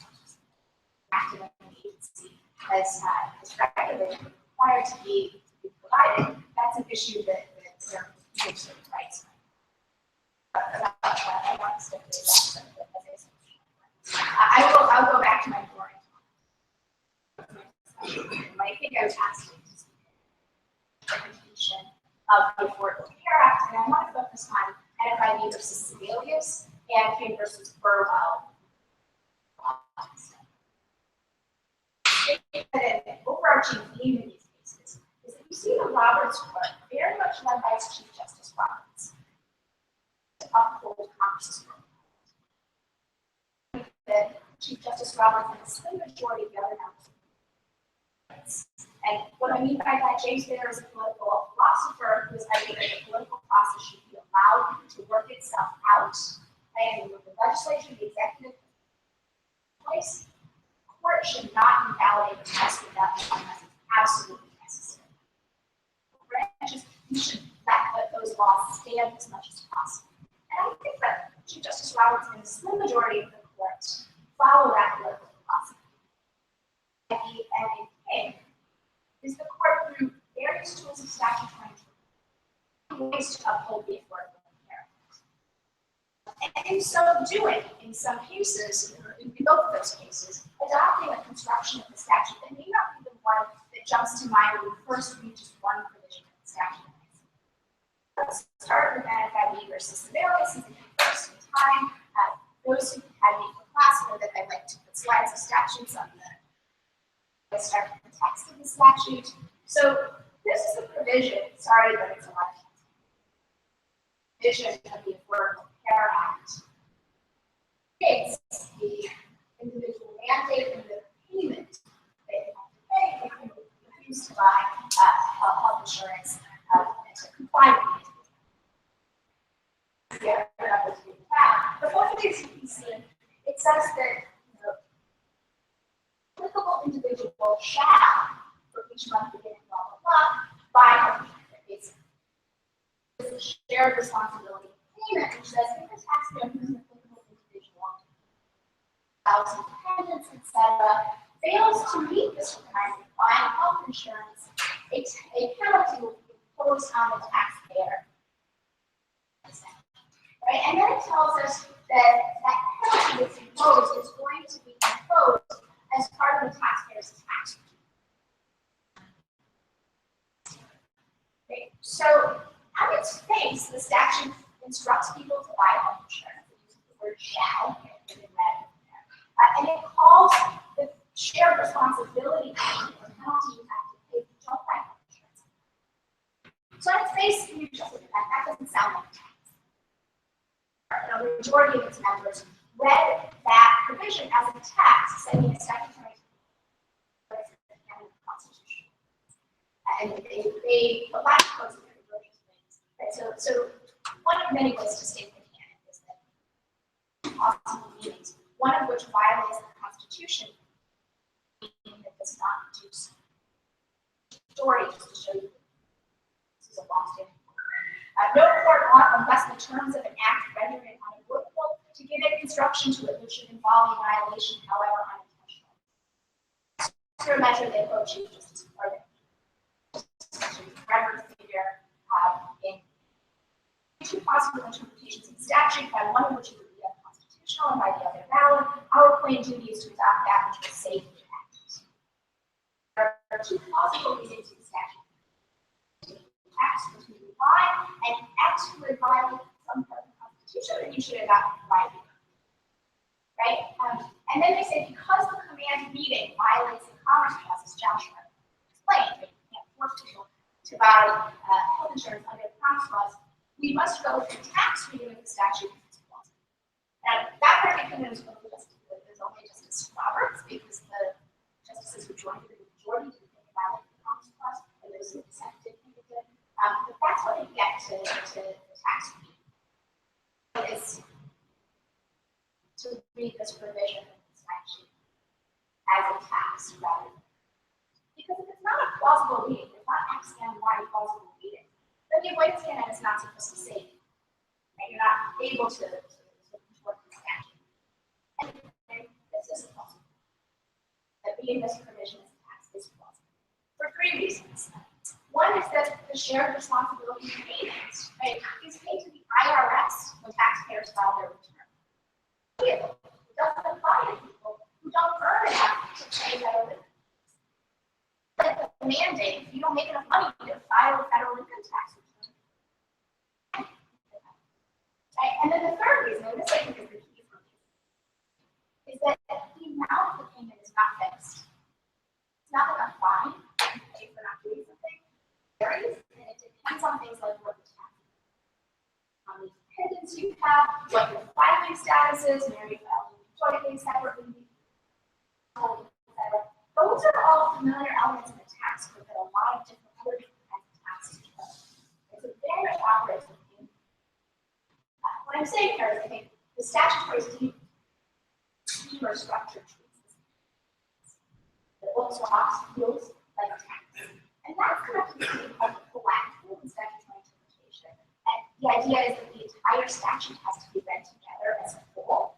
active in the agency as regulated and required to be provided, that's an issue that there are certain rights. I want to stick with that. I'll go back to my boring. I think I was asking implementation of the Affordable Care Act, and I want to focus on NFIB versus Sebelius and King versus Burwell. An overarching theme in these cases is that you see the Roberts Court very much led by its Chief Justice Roberts to uphold Congress's role. That Chief Justice Roberts and a slim majority of the other members. And what I mean by that, James Bader is a political philosopher who is arguing that the political process should be allowed to work itself out, and with the legislature, the executive place, the court should not invalidate the test without unless it's absolutely necessary. Branches, you should let those laws stand as much as possible. And I think that Chief Justice Roberts and a slim majority of the court follow that political philosophy. And in is the court through various tools of statutory ways to uphold the Affordable Care Act. And in so doing, in some cases, in both of those cases, adopting a construction of the statute that may not be the one that jumps to mind when we first read just one provision of the statute. Let's start with NFIB versus Sebelius, since it's the first in time. Those who had me for class know that I like to put slides of statutes on the start with the text of the statute. So this is a provision, sorry, but it's a lot of provision of the Affordable Care Act. It's the individual mandate and the payment they have to pay if you refuse to buy health insurance and to comply with it. Yeah, but both of these you can see, it says that applicable individual shall, for each month beginning, blah, blah, blah, buy health insurance. It's a shared responsibility payment, which says if the taxpayer who's an applicable individual, spouse, dependents, etc., fails to meet this requirement of buying health insurance, a penalty will be imposed on the taxpayer. Right? And then it tells us that that penalty that's imposed is going to be imposed as part of the taxpayer's tax return. Okay. So, on its face, the statute instructs people to buy health insurance. It uses the word shall in red. And it calls the shared responsibility or penalty you have to pay if you don't buy health insurance. So on its face, you just look at that doesn't sound like tax. The majority of its members read that provision as a tax, setting a statutory constitution. And they provide codes of things. Right? So one of many ways to state the canon is that possible meanings, one of which violates the Constitution, meaning that does not do so. Story just to show you this is a long-standing no court ought, unless the terms of an act render it unavoidable, to give it construction to it which should involve a violation, however unintentional. To measure the approach Chief Justice Gordon. Record figure in two possible interpretations of the statute, by one of which it would be unconstitutional and by the other valid. Our plain duty is to adopt that which will save the act. There are two plausible reasons to the statute. Acts which we rely and acts which violate some part of the Constitution, and you should adopt right here. Right? And then they say because the command reading violates the Commerce Clause, as Joshua explained, you can't force people to buy health insurance under the Commerce Clause, we must go with the tax reading of the statute. Now, that particular is only Justice Roberts, because the justices who joined the majority didn't think it violated the Commerce Clause, and those who dissented think it did. But that's what you get to the tax reading. Is to read this provision of the statute as a tax rather than. Because if it's not a plausible reading, it's not X and Y plausible reading, then the avoidance canon is not supposed to say it. Right? You're not able to work the statute. And this is plausible. That reading this provision as a tax is plausible. For three reasons. One is that the shared responsibility for payments, right, is paid to the IRS when taxpayers file their return. It doesn't apply to people who don't earn enough to pay federal income. Like the mandate, if you don't make enough money to file a federal income tax return. Right? And then the third reason, and this I think is the key for me, is that the amount of the payment is not fixed. It's not like a fine you pay for not doing something. Varies, and it depends on things like what you have, how many dependents you have, what your filing status is, married, filing, jointly, separately, etc. Those are all familiar elements in the tax code that a lot of different other kinds of taxes do. So it very much operates within. What I'm saying here is I think the statutory scheme or structure treats that looks or feels like a tax. And that's going to be called collective and statutory interpretation. And the idea is that the entire statute has to be read together as a whole,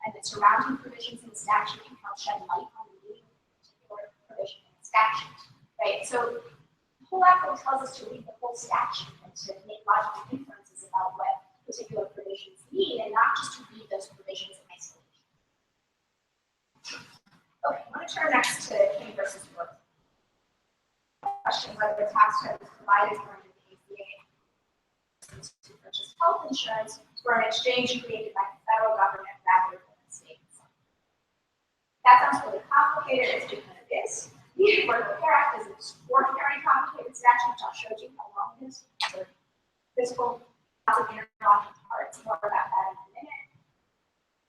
and the surrounding provisions in the statute can help shed light on the meaning of a particular provision in the statute. Right? So collective tells us to read the whole statute and to make logical inferences about what particular provisions mean, and not just to read those provisions in isolation. Okay, I'm going to turn next to King versus Brooks. Question whether the tax credit is provided for under the ACA to purchase health insurance for an exchange created by the federal government rather than the states. That sounds really complicated, it's because it is. The Affordable Care Act is an extraordinarily complicated statute, which I'll show you how long it is. So physical, lots of interlocking parts, more about that in a minute.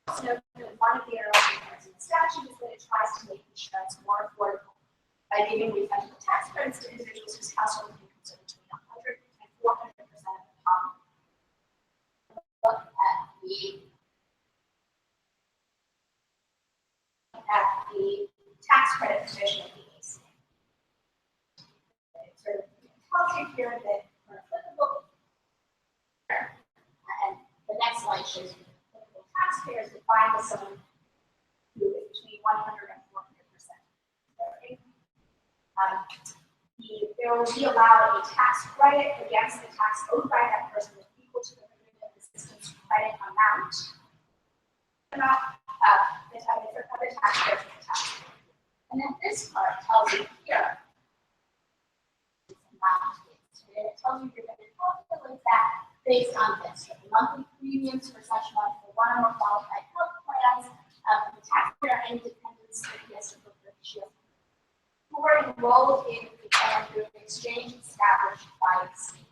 Also note that one of the interlocking parts in the statute is that it tries to make insurance more affordable by giving refundable tax credits to individuals whose household incomes are between 100 and 400% of the poverty. Look at the tax credit provision of the ACA. It sort of tells you here that are applicable. And the next slide shows you applicable taxpayers defined as someone who is between 100 and 400% of their income. There will be allowed a tax credit against the tax owed by that person that's equal to the minimum assistance credit amount. Not the type of other tax credits in the tax code. And then this part tells you here amount is. And it tells you you're going to calculate that based on this. So the monthly premiums for such month for one or more qualified health plans, The taxpayer independence that he has to fulfill. Who are enrolled in the plan through an exchange established by the state.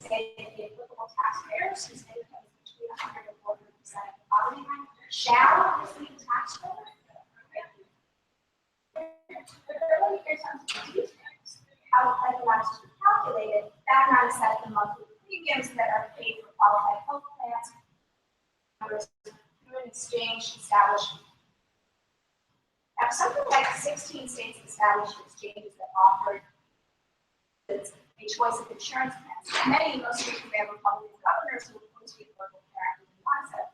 Say that the applicable taxpayers whose income is between 100 and 400% of the poverty line shall receive tax credit. But early years on details, how the plan allows to be calculated, that amount is set at the monthly premiums that are paid for qualified health plans through an exchange established. Now, something like 16 states established exchanges that offered a choice of insurance plans. Many, most of which have Republican governors who opposed the Affordable Care Act and want to set up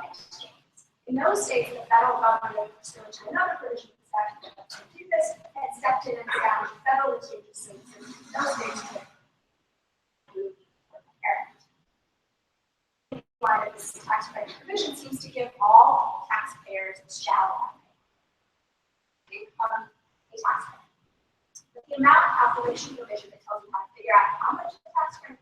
exchanges. In those states, the federal government, pursuant to another provision of the statute to do this, had stepped in and established federal exchanges since those states had approved the Affordable Care Act. Line of this tax credit provision seems to give all taxpayers shall have a tax credit. But the amount calculation provision that tells you how to figure out how much the tax credit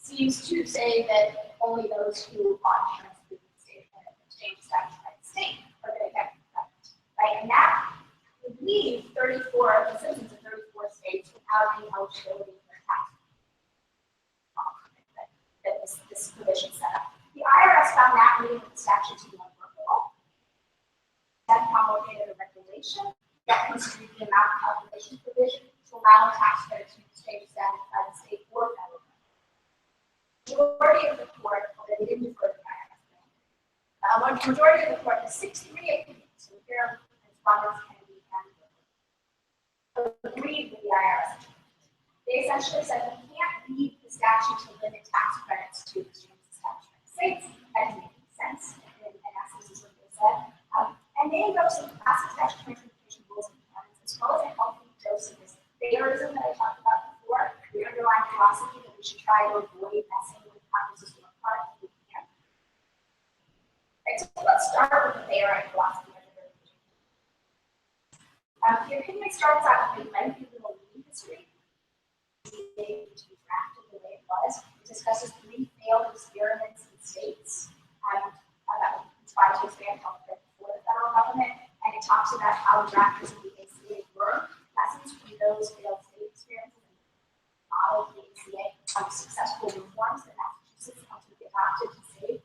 seems to say that only those who bought insurance through the state exchange established by the state are going to get that, right? And that would leave 34 of the citizens of 34 states without any eligibility for tax. That this provision set up. The IRS found that reading of the statute to be unworkable. Then promulgated a regulation that construed the amount calculation provision to allow a tax credit to be exchanged established by the state or federal government. The majority of the court, although they didn't defer to the IRS, majority of the court, the 6-3 opinion, so here respondents can be agreed with the IRS. They essentially said we can't read the statute to limit tax credits to exchanges established by the states. That doesn't make sense. In essence, is what they said. And they invoked some classic statutory interpretation rules and requirements, as well as a healthy dose of this Federalism that I talked about before, the underlying philosophy that we should try to avoid messing with Congress's work product if we can. Right, so let's start with the Federalist philosophy. The opinion starts out with a lengthy little reading history. To be drafted the way it was. It discusses 3 failed experiments in states that tried to expand healthcare before the federal government, and it talks about how drafters of the ACA learned lessons from those failed state experiences and modeled the ACA on successful reforms that Massachusetts ultimately adopted to save.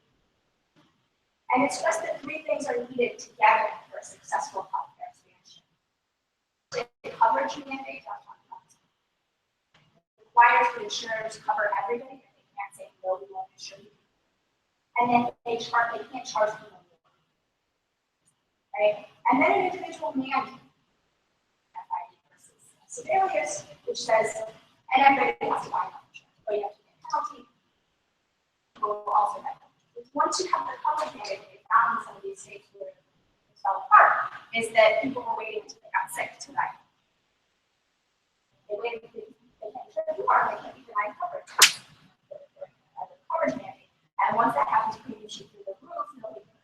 And it stressed that 3 things are needed together for a successful healthcare expansion. The coverage mandate, I'll talk about this. Requires the insurers to cover everybody, but they can't say no, we won't insure you. And then they can't charge people more. Right? And then an individual mandate, FID versus Federalist, which says, and everybody has to buy health insurance, but you have to pay a penalty. People will also have health insurance. Once you have the coverage mandate, they found in some of these states where it fell apart, is that people were waiting until they got sick to die. They waited until they can't insure you are, they can't be denied coverage. Coverage mandate. And once that happens, premiums shoot through the roof, nobody can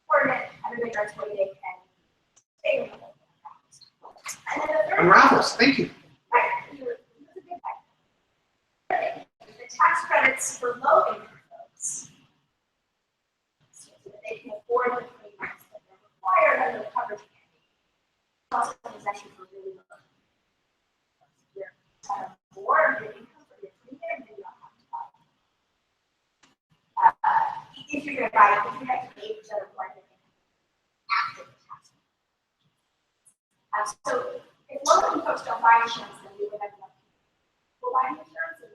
afford it, everybody starts waiting and staying with it. And then the third Unravels, thank you. Right, it was a good thing. The tax credits for low income folks, so that they can afford the premiums that they're required under the coverage mandate. Also, it's actually for really low. You're more of your income for your premium, then you don't have to buy it. If you're going to buy it, if you have to pay 8% of what you're after the tax. So if low-income folks don't buy insurance, then we would have enough people buying insurance.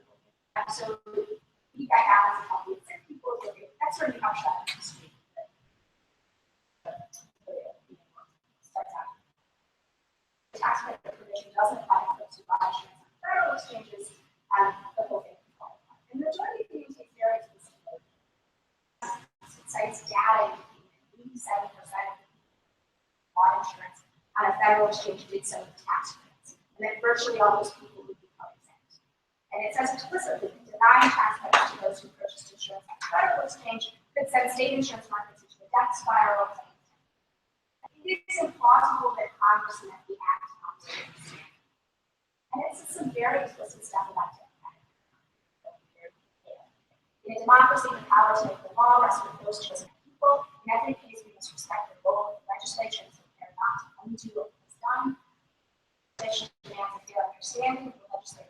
So you got balance of healthy and sick people. That's sort of how shot in the street. Starts out. The tax credit provision doesn't apply to folks who buy insurance on federal exchanges, the whole thing can qualify. And the majority of people take very explicitly. It cites data indicating 87% of bought insurance on a federal exchange did so with tax credits, and then virtually all those people would become exempt. And it says explicitly that denying tax credits to those who purchased insurance on a federal exchange could send state insurance markets into a death spiral. It is implausible that Congress meant the act not to understand. And it's some very explicit stuff about democratic. In a democracy, the power to make the law rests with those chosen people. In every case, we must respect the role of the legislature and care not to undo what was done. Legislation demands a fair understanding of the legislative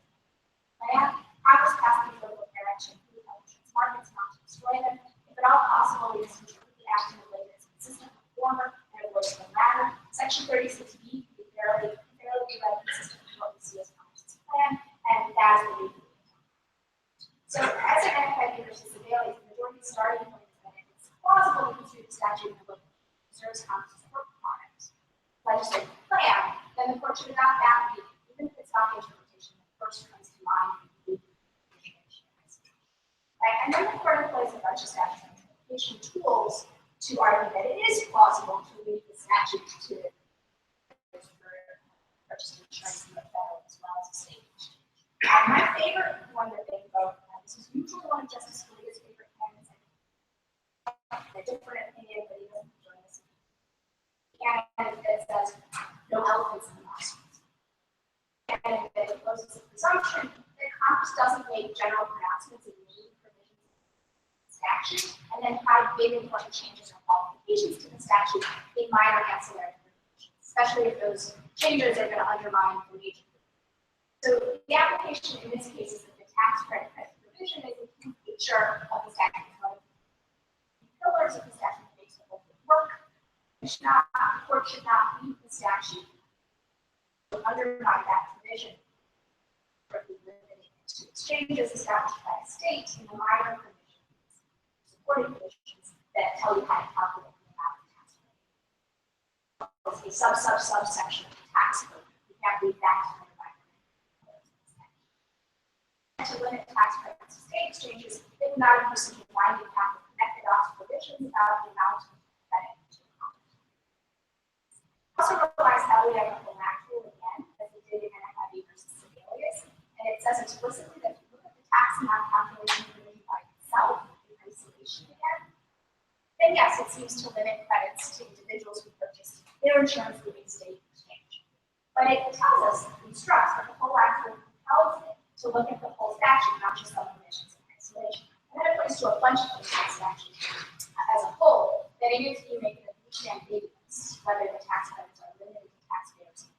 plan. Congress passed the Affordable Care Act to improve health insurance markets, not to destroy them. If at all possible, we must ensure the act in a way that is consistent with the former and avoids the latter. Section 36B can be fairly read consistent with what we see as Congress's plan, and that is the way. So, as an NFIB versus Federalist, the majority starting point is that it's plausible to construe the statute in a way that preserves Congress's work product, legislative plan, then the court should adopt that view, even if it's not the interpretation that first comes to mind. Right? And then the court employs a bunch of statutory interpretation tools to argue that it is plausible to read the statute to purchase insurance in the federal as well as the state. My favorite one that they wrote, this is usually one of Justice Scalia's favorite canons, a different opinion, but he doesn't join us. And that says, no elephants in the lawsuit. And that imposes a presumption that Congress doesn't make general pronouncements in main provisions of the statute, and then apply big important changes or qualifications to the statute in minor ancillary provisions, especially if those changes are going to undermine the major. So the application in this case is that the tax credit provision is a key feature of the statute. The pillars of the statute makes the whole work. The court should not read the statute to undermine that provision for limiting to exchanges established by a state in the minor provisions, supporting provisions that tell you how to calculate the amount of tax credit. It's a subsection of the tax code. You can't read that to limit tax credits to state exchanges, they would not use such a winding path of connected off provisions about the amount of credit to accomplish. Also relies heavily on the whole act rule again, as it did in NFIB versus Federalist, and it says explicitly that if you look at the tax amount calculation provision by itself, in isolation again, then yes, it seems to limit credits to individuals who purchase their insurance through a state exchange. But it tells us, instructs that the whole act rule compels it to look at the whole statute, not just some provisions in isolation. And that applies to a bunch of things in the statute as a whole, that in its view make it ambiguous whether the tax credits are limited to taxpayers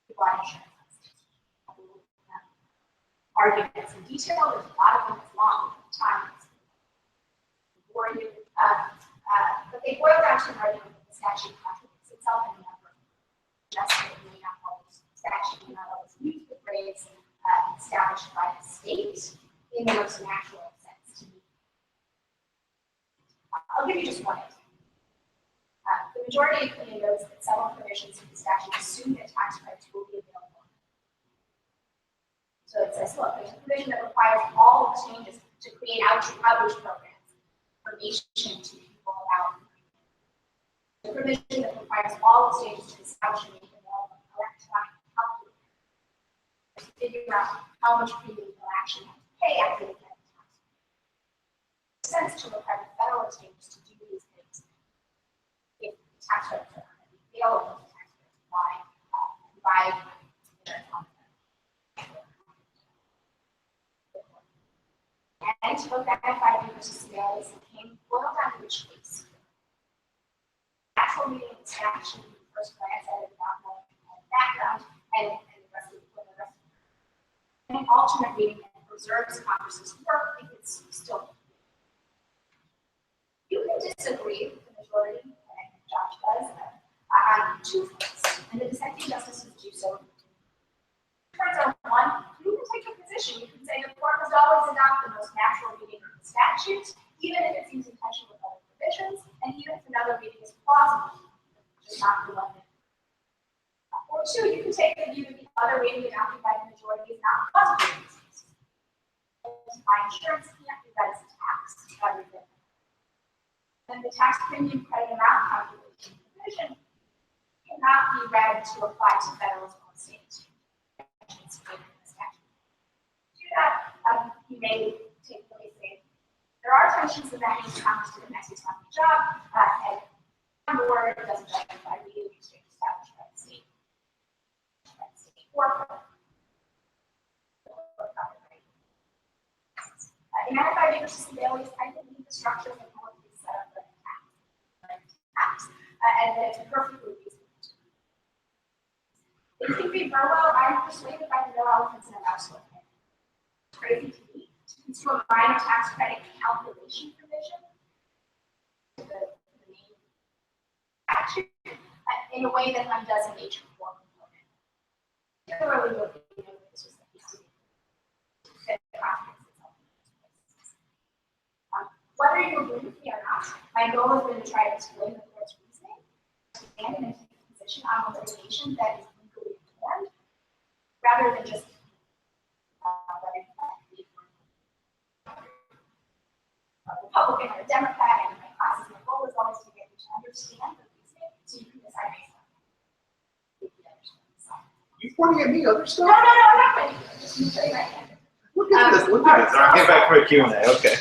who buy insurance. Arguments in detail, there's a lot of them that's long at the time. But they boil down to an argument that the statute contradicts itself in a number of just that it may not always statute may not always use the phrase established by the state in the most natural sense to me. I'll give you just one example. The majority opinion notes that several provisions of the statute assume that tax credits will be available. So it says, look, there's a provision that requires all exchanges to create outreach programs, information to people about the provision that requires all exchanges to establish and make available electronic calculators to figure out how much premium they'll actually have to pay after they get the tax. It makes sense to require the federal exchanges to do these things if tax credits are going to be available to taxpayers. Why insurance on them? And to look at NFIB versus Federalist came boiled down to a choice. Actual reading of the statute, first glance at it without knowing the background, and the rest of the an alternate reading that preserves Congress's work if it's still. You can disagree with the majority, and Josh does, on two fronts, and the dissenting justices do so. Turns out, one, you can take a position. You can say the court must always adopt the most natural reading of the statute, even if it seems in tension with other provisions, and even if another reading is plausible, just not the one that. Or two, you can take the view that the other reading adopted by the majority is not plausible in this case. My insurance can't be read as a tax, rather than. And the tax premium credit amount calculation provision cannot be read to apply to federal or state. Do that, you may take the way say there are tensions in that means Congress did an excellent job, and one word doesn't justify reading the exchange established by the state. in Manifest versus Federalist, I believe the structure of the policy is set up like tax, and that it's perfectly reasonable. If you read Burwell, I'm persuaded by the no elephants in a mouse hole. It's crazy to me. It's to a minor tax credit calculation provision, the main statute, in a way that undoes a major core component. Particularly what we know is just whether you agree with me or not, my goal has been to try to explain the court's reasoning and in a position on a litigation that is legally informed, rather than just Republican or a Democrat, and my classes, my goal is always to get you to understand the reasoning so you can decide based on it. You pointing at me, other stuff? No, I'm not ready. Just put it right hand. Look at this, look at this. All right, get back to our Q&A. Okay.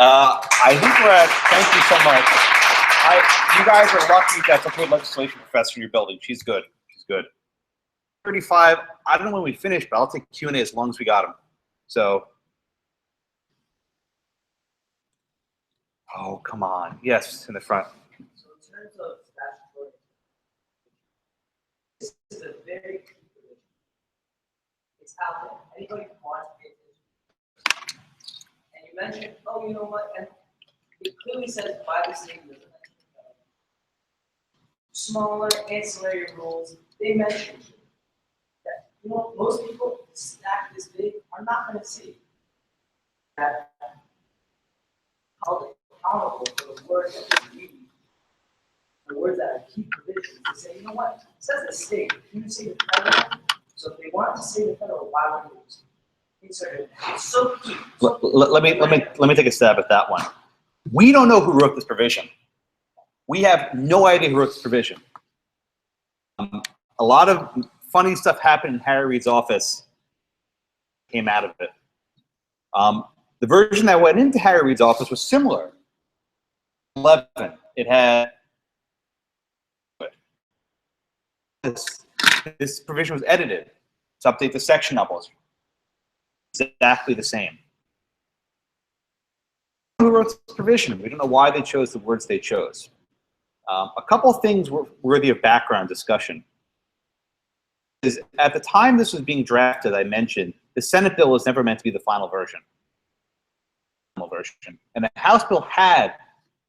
I think we're at, thank you so much. You guys are lucky you got such a good legislation professor in your building. She's good. She's good. 35, I don't know when we finish, but I'll take Q&A as long as we got them. So, oh, come on. Yes, in the front. So in terms of statutory, this is a very key provision. It's out there. Anybody who wants to pay attention. And you mentioned, oh, you know what? And it clearly says by the state, there's a smaller ancillary rules. They mentioned that, you know, most people stack this big are not going to see that held accountable for the words that they read, the words that are key provisions, to say, you know what, it says the state, you say the federal, so if they want to say the federal, why would they insert it? It's so key. Let me take a stab at that one. We don't know who wrote this provision. We have no idea who wrote this provision. A lot of funny stuff happened in Harry Reid's office, came out of it. The version that went into Harry Reid's office was similar. 11. It had this provision was edited to update the section numbers. It's exactly the same. Who wrote this provision? We don't know why they chose the words they chose. A couple of things were worthy of background discussion. At the time this was being drafted, I mentioned, the Senate bill was never meant to be the final version. And the House bill had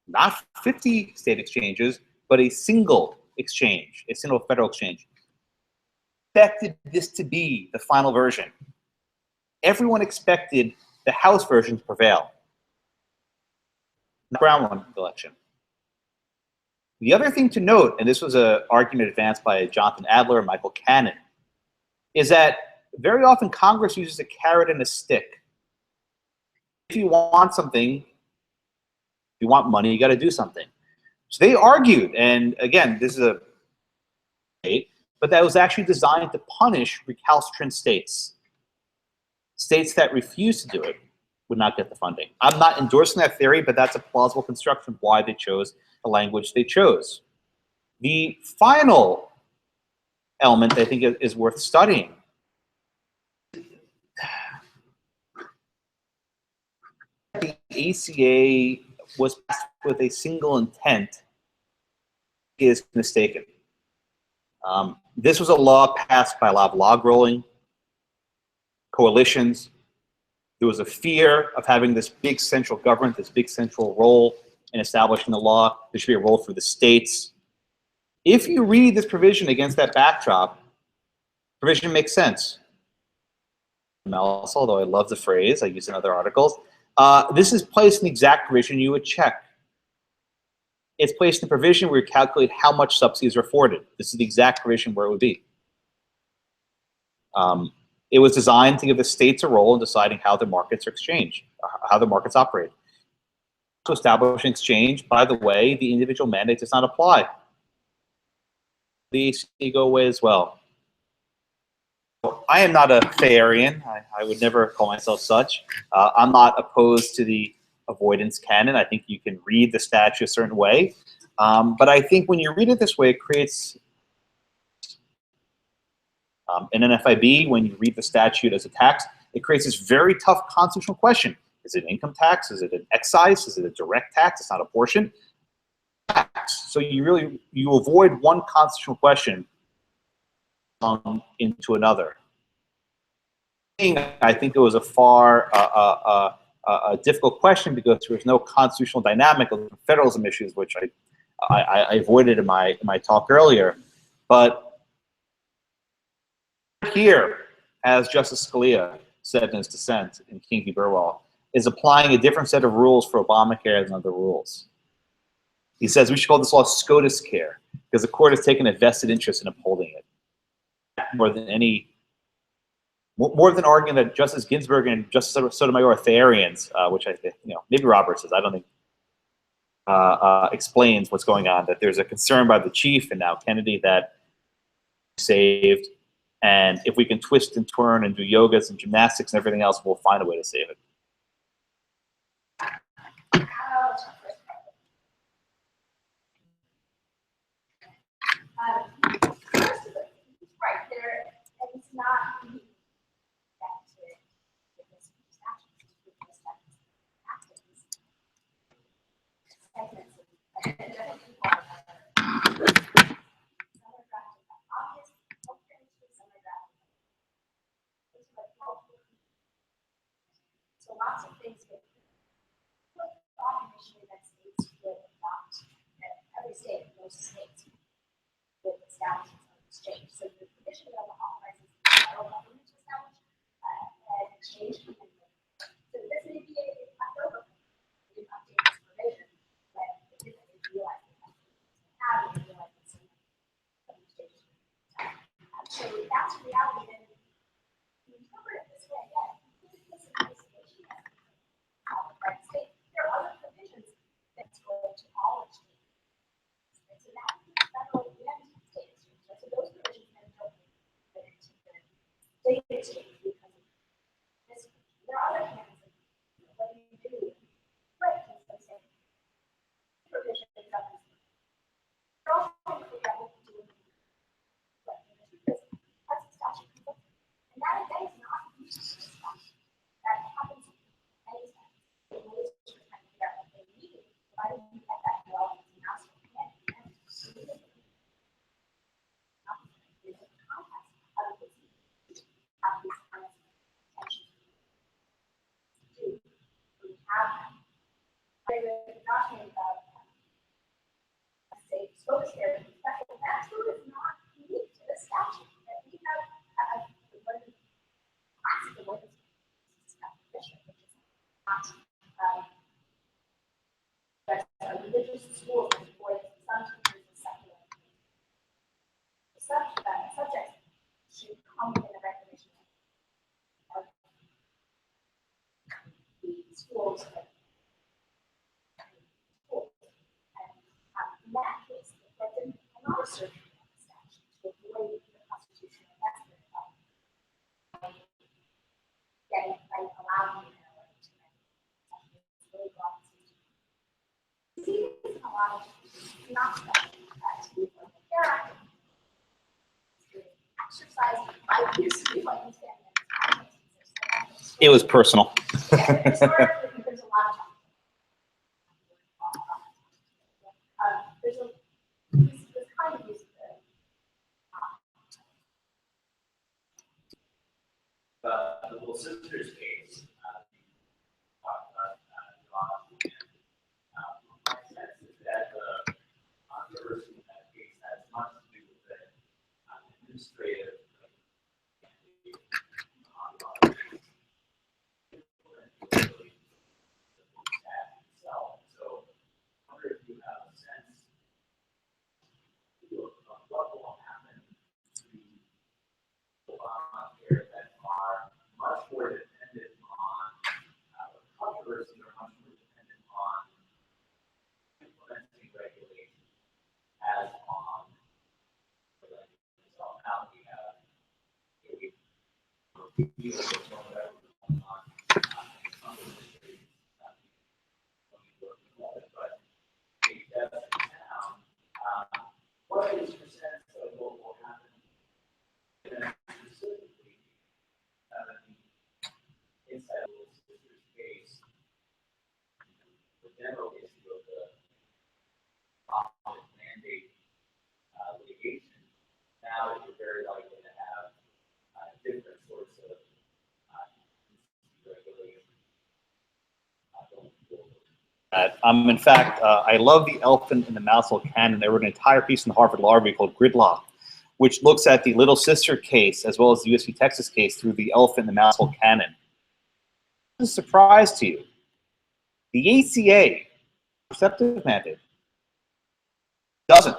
not 50 state exchanges, but a single exchange, a single federal exchange. Expected this to be the final version. Everyone expected the House version to prevail. Not Brown won the election. The other thing to note, and this was an argument advanced by Jonathan Adler and Michael Cannon, is that very often Congress uses a carrot and a stick. If you want something, if you want money, you got to do something. So they argued, and again, this is a debate, but that was actually designed to punish recalcitrant states. States that refused to do it would not get the funding. I'm not endorsing that theory, but that's a plausible construction of why they chose the language they chose. The final element I think is worth studying. The ACA was passed with a single intent is mistaken. This was a law passed by a lot of log rolling, coalitions. There was a fear of having this big central government, this big central role in establishing the law. There should be a role for the states. If you read this provision against that backdrop, provision makes sense. Although I love the phrase, I use it in other articles, this is placed in the exact provision you would check. It's placed in the provision where you calculate how much subsidies are afforded. This is the exact provision where it would be. It was designed to give the states a role in deciding how the markets are exchanged, how the markets operate. To establish an exchange, by the way, the individual mandate does not apply. The ACA go away as well. I am not a Fayarian. I would never call myself such. I'm not opposed to the avoidance canon. I think you can read the statute a certain way. But I think when you read it this way, it creates In NFIB, when you read the statute as a tax, it creates this very tough constitutional question. Is it an income tax? Is it an excise? Is it a direct tax? It's not a portion. Tax. So you avoid one constitutional question into another. I think it was a far a difficult question because there was no constitutional dynamic of federalism issues, which I avoided in my talk earlier. But here, as Justice Scalia said in his dissent in King v. Burwell, is applying a different set of rules for Obamacare than other rules. He says we should call this law SCOTUS care because the court has taken a vested interest in upholding it. More than arguing that Justice Ginsburg and Justice Sotomayor are Therians, which I think, maybe Roberts says, I don't think, explains what's going on, that there's a concern by the chief and now Kennedy that saved, and if we can twist and turn and do yogas and gymnastics and everything else, we'll find a way to save it. Right, there, and it's not unique that to give this statute, to give this actions, segments of different people. Some are drafted by obvious, healthcare industry, some are drafted by so lots of things get thought initially that states would adopt, that every state, most states, with establishments of exchange. So the provision of the authorizes the federal government to establish an exchange committee. So this may be a leftover. We update this provision, but it isn't realized that how do we realize this exchange? So that's reality. And we interpret it this way. Yeah, this is investigation. Right state. There are other provisions that go to all exchanges. And so that is federal and state exchange. So those provisions then don't fit into the state exchange because of this. There are other mechanisms. What do you do? Right, so say provision governs. You're also going to figure out what to do with because that's the statute. And that is not used in the statute. That happens anytime. The rules are trying to figure out what they need. Why do you get that well? That's not unique to the statute. That we have classical definition, which is not a religious school for some teachers of secular. Subjects should come in the recognition of the schools. And in that case, but then another surgery of the statute to avoid the constitutional investment of getting allowing to really broad see this in a lot of not special to be like a character. Exercise, I used to be like this family. It was personal. Yeah, historically, there's a lot of there's this kind of use of The Little Sisters case, talked about my sense is that the controversy in that case has much to do with the administrative itself. So I wonder if you have a sense of what will happen to Obamacare that are much more dependent on controversy or much more dependent on implementing regulation as on the regulation itself. Now we have a deal with whatever on some industries, but if that's in town, what is your sense of what will happen in the next In fact, I love the elephant in the mouse hole canon. There wrote an entire piece in the Harvard Law Review called Gridlock, which looks at the Little Sister case as well as the US v. Texas case through the elephant in the mouse hole canon. This is a surprise to you. The ACA, perceptive mandate, doesn't.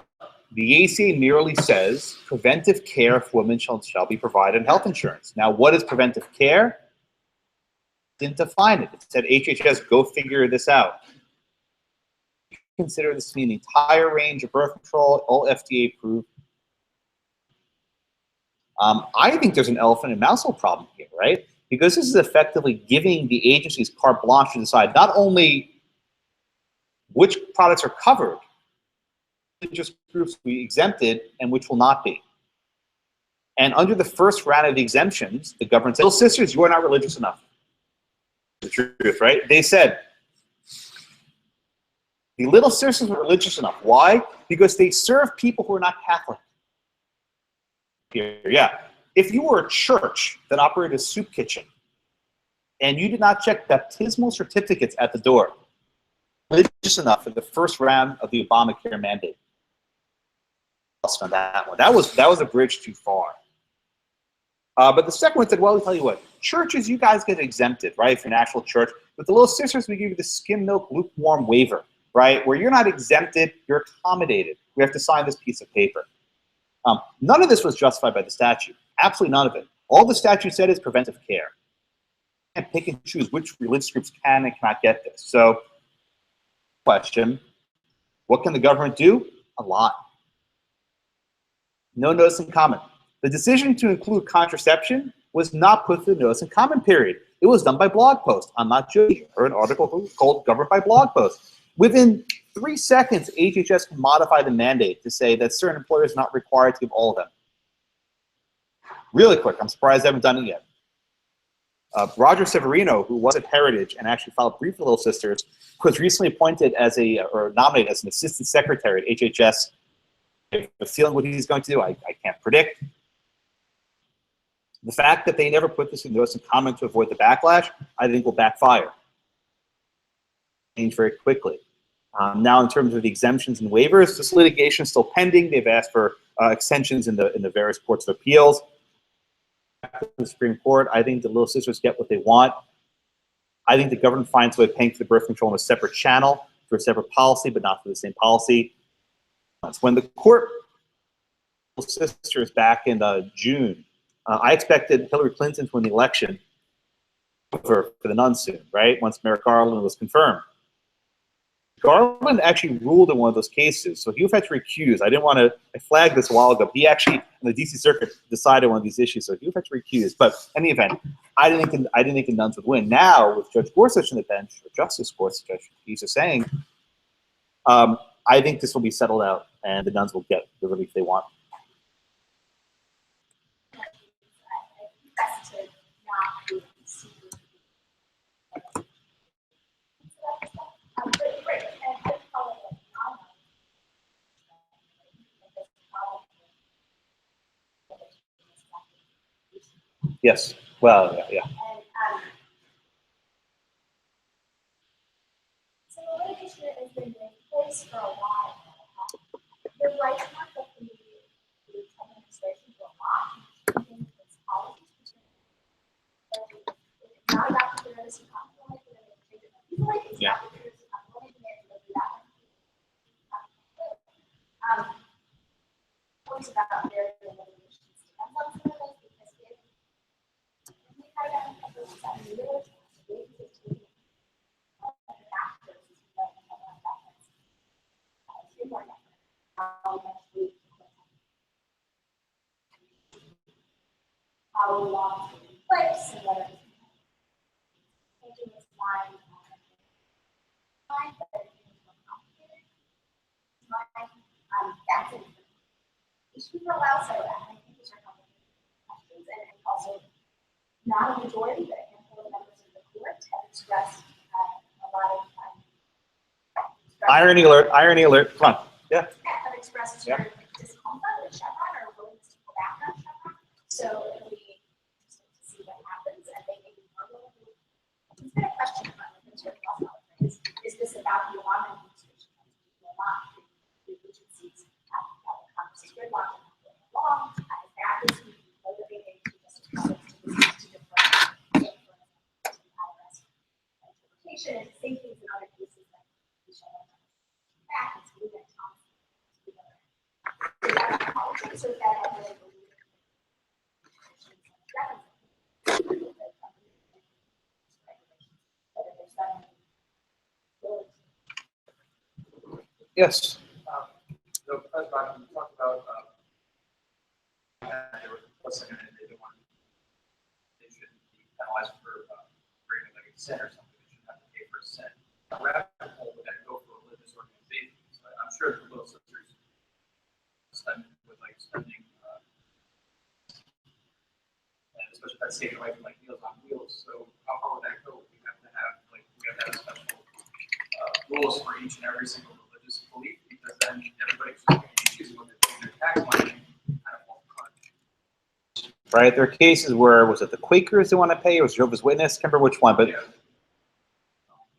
The ACA merely says preventive care for women shall be provided health insurance. Now, what is preventive care? Didn't define it. It said HHS, go figure this out. Consider this to mean the entire range of birth control, all FDA approved. I think there's an elephant in mouse hole problem here, right? Because this is effectively giving the agencies carte blanche to decide not only which products are covered, religious groups will be exempted and which will not be. And under the first round of the exemptions, the government said, "Little sisters, you are not religious enough." The truth, right? They said, the Little Sisters were religious enough. Why? Because they serve people who are not Catholic. Yeah. If you were a church that operated a soup kitchen and you did not check baptismal certificates at the door, religious enough for the first round of the Obamacare mandate. On that one. That was a bridge too far. But the second one said, well, I'll tell you what, churches, you guys get exempted, right, for an actual church. But the Little Sisters, we give you the skim milk lukewarm waiver, right, where you're not exempted, you're accommodated. We have to sign this piece of paper. None of this was justified by the statute. Absolutely none of it. All the statute said is preventive care. You can't pick and choose which religious groups can and cannot get this. So, question, what can the government do? A lot. No notice and comment. The decision to include contraception was not put through the notice and comment period. It was done by blog post. I'm not joking. Or an article called Governed by Blog Post. Within 3 seconds, HHS can modify the mandate to say that certain employers are not required to give all of them. Really quick. I'm surprised they haven't done it yet. Roger Severino, who was at Heritage and actually filed a brief for Little Sisters, was recently appointed as or nominated as an assistant secretary at HHS. I have a feeling what he's going to do, I can't predict. The fact that they never put this in notice and comment to avoid the backlash, I think will backfire. Change very quickly. Now, in terms of the exemptions and waivers, this litigation is still pending. They've asked for extensions in the various courts of appeals. The Supreme Court, I think the Little Sisters get what they want. I think the government finds a way of paying for the birth control in a separate channel for a separate policy, but not for the same policy. When the court Little Sisters back in June, I expected Hillary Clinton to win the election for the nuns soon, right? Once Merrick Garland was confirmed. Garland actually ruled in one of those cases, so he would have to recuse. I flagged this a while ago, but he actually, in the DC Circuit, decided one of these issues, so he would have to recuse. But in any event, I didn't think the nuns would win. Now, with Judge Gorsuch on the bench, or Justice Gorsuch, he's just saying, I think this will be settled out, and the nuns will get the relief they want. Yes. Well, yeah. So the litigation has been in place for a while. The right part of the Trump administration will not change its policies. It's not about the notice of conflict. Yeah. Points about their limitations. And one of those because if we had a couple of years, how long to be place and whether it's changing its mind, but it's more complicated. That's an issue for a while, so I think these are complicated questions, and also not a majority, but a handful of members of the court have expressed a lot of Irony alert, irony alert. Come on. Yeah. have expressed sort of discomfort with Chevron or willingness to go back on Chevron. So it'll be interesting to see what happens, and they may be more willing to. It's been a question about is this a about the Obama administration, will not the agencies have a conversation with Washington along, as that is motivating to justify to defer IRS interpretation, and same things in other cases that we show back, it's moving on to the other. Is that politics or is that really Yes. So, President, you talked about, they were complicit and they they shouldn't be penalized for bringing like a sin or something. They shouldn't have to pay for a sin. Rather would that go for religious organizations? I'm sure the Little Sisters spend with like spending, and especially if that's taken away from like Meals on Wheels. So how far would that go? We have to have special rules for each and every single religious belief, because then everybody's choosing what they're paying their tax money kind of falls apart. Right. There are cases where, was it the Quakers they want to pay, or was it Jehovah's Witness? I can't remember which one, but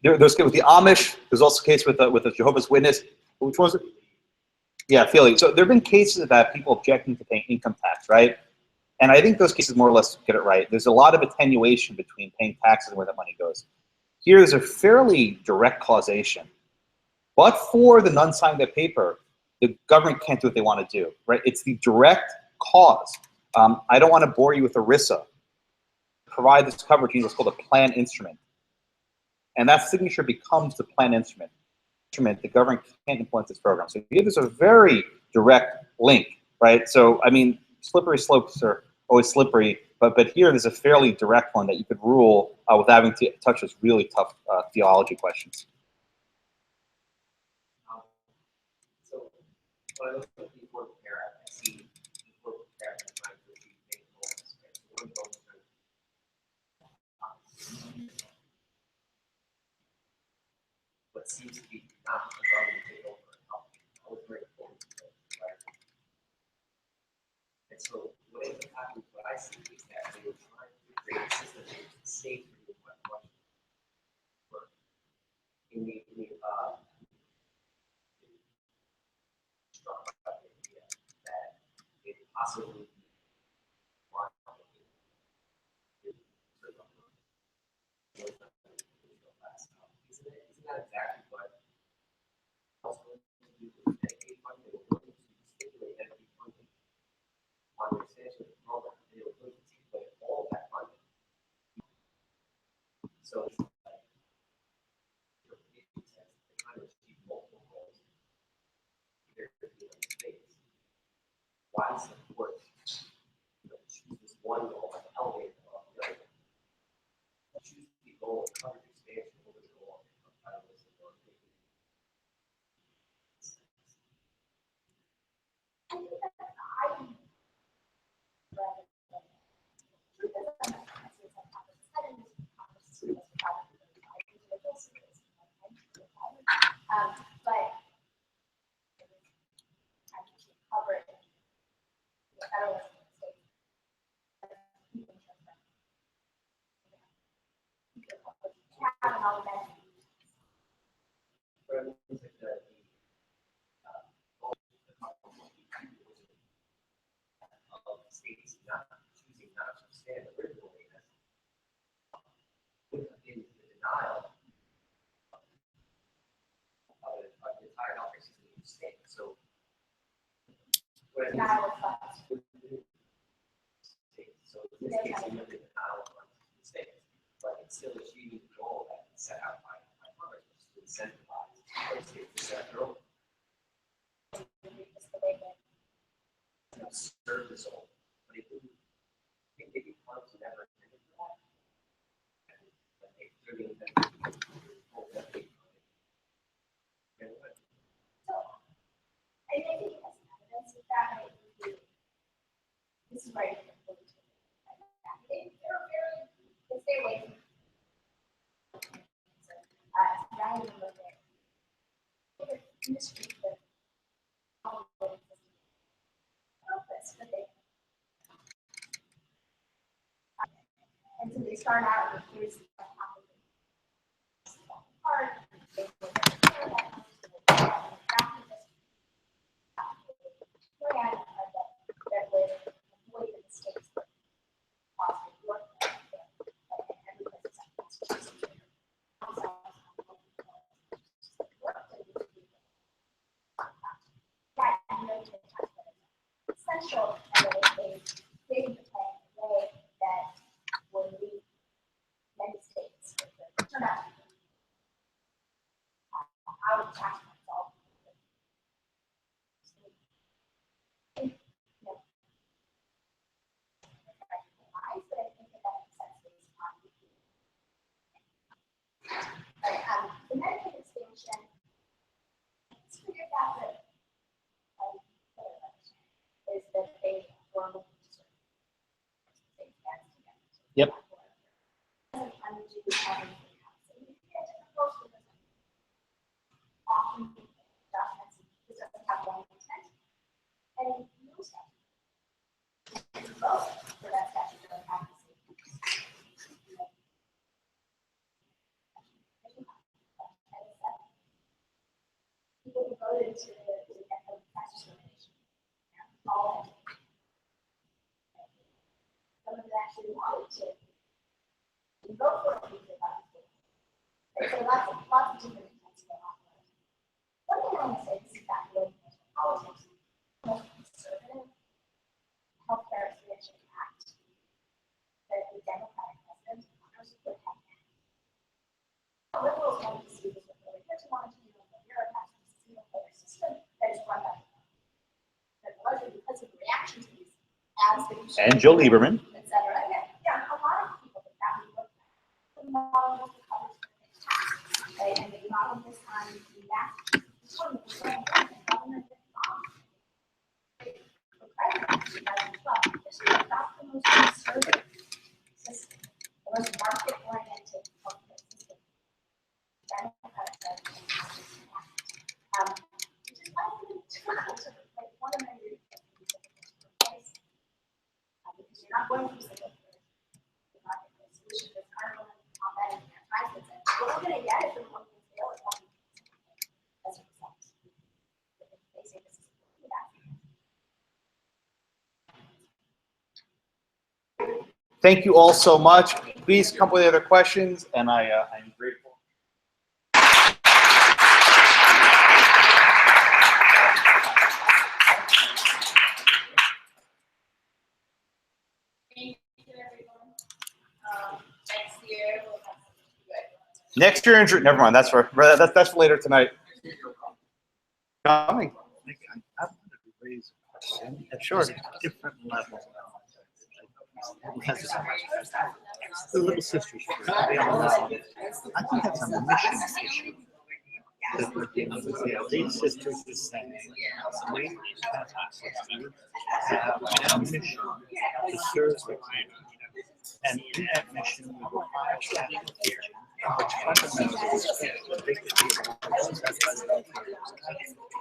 there's with the Amish. There's also a case with the Jehovah's Witness. Which was it? Yeah, Philly. So there have been cases about people objecting to paying income tax, right? And I think those cases more or less get it right. There's a lot of attenuation between paying taxes and where that money goes. Here is a fairly direct causation. But for the nun signing that paper, the government can't do what they want to do, right? It's the direct cause. I don't want to bore you with ERISA. Provide this coverage, what's called a plan instrument. And that signature becomes the plan instrument. The government can't implement this program. So here there's a very direct link, right? So, I mean, slippery slopes are always slippery, but here there's a fairly direct one that you could rule without having to touch those really tough theology questions. So when I look at the Affordable Care Act, I see the Affordable Care Act trying to achieve big goals. Right? So one goal is what seems to be not the government take over a company. I was very important to the environment. And so what ends up happening, what I see is that they were trying to create a system that was safe for you and much work. Struck by the idea that it possibly isn't that exactly what else going to do with Medicaid funding? They were going to stimulate Medicaid funding on the expansion of the program. They were going to take away all of that funding. So it's like they're trying to achieve multiple goals. Either in the United States. Why is it worth choose this one goal like elevator above the other? Choose the goal of coverage expansion over the goal of federalism or but cover the federalism in the state. Have an element. but I mean, it's like of states not choosing not to stand originally would have been the denial of the entire health system in the state. So what I mean Denial of funds. so in this case, you have the denial of funds in the state, but it's still achieving the goal that is set out by Congress, which is to incentivize those states to set their own. Serve this goal, but it didn't. Maybe funds never intended for that. But they clearly intended to hold that big money. And what? So, I think it has evidence of that. This is where you can put it. They stay away from rather than look at industry that purpose, but they and so they start out with here's what happened. Part, potential, and they created the plan in a way that would leave many states with the turn out out of tax myself. But I think that that makes sense based on the Medicaid expansion. It's figured out that is that they were looking to sort of take hands together. Yep. Doesn't undo everything else. So you get to the first one. Often documents this doesn't have one intent, and no statute. Both for that statute don't have the same. People who voted to get the tax discrimination. All some of them actually wanted to vote for a piece of that. So lots of different intents going on. One thing I want to say is that with politics, the most conservative healthcare expansion act that the Democratic president honors would have had. Liberals wanted to see this with the rich wanted to do with the bureaucrats to see a whole system that is run by the largely because of the reaction to these as the And Joe Lieberman. et cetera. Yeah, a lot of people think that would work. The model of the coverage tax, right? And the model this time in Massachusetts, one of the government that's the most conservative system, the most market-oriented healthcare system. Democratic president, which is why it's difficult to like one of my reasons because you're not going to single the marketplace solution that's aren't going to combat in their prices. And what we're going to get is the one thing fail at one as a result. They say this is that. Thank you all so much. Please come with other questions, and I'm grateful. Thank you, everyone. Next year, we'll have good. Next year, never mind. That's for later tonight. Coming. I wanted to raise a question at Sure. different levels. Because the little sisters, I think that's a mission issue. That the Little Sisters is saying, we Catholic sisters have a mission to serve the community. And in that mission, we will follow Catholic teaching, which fundamentally respects the dignity of all persons.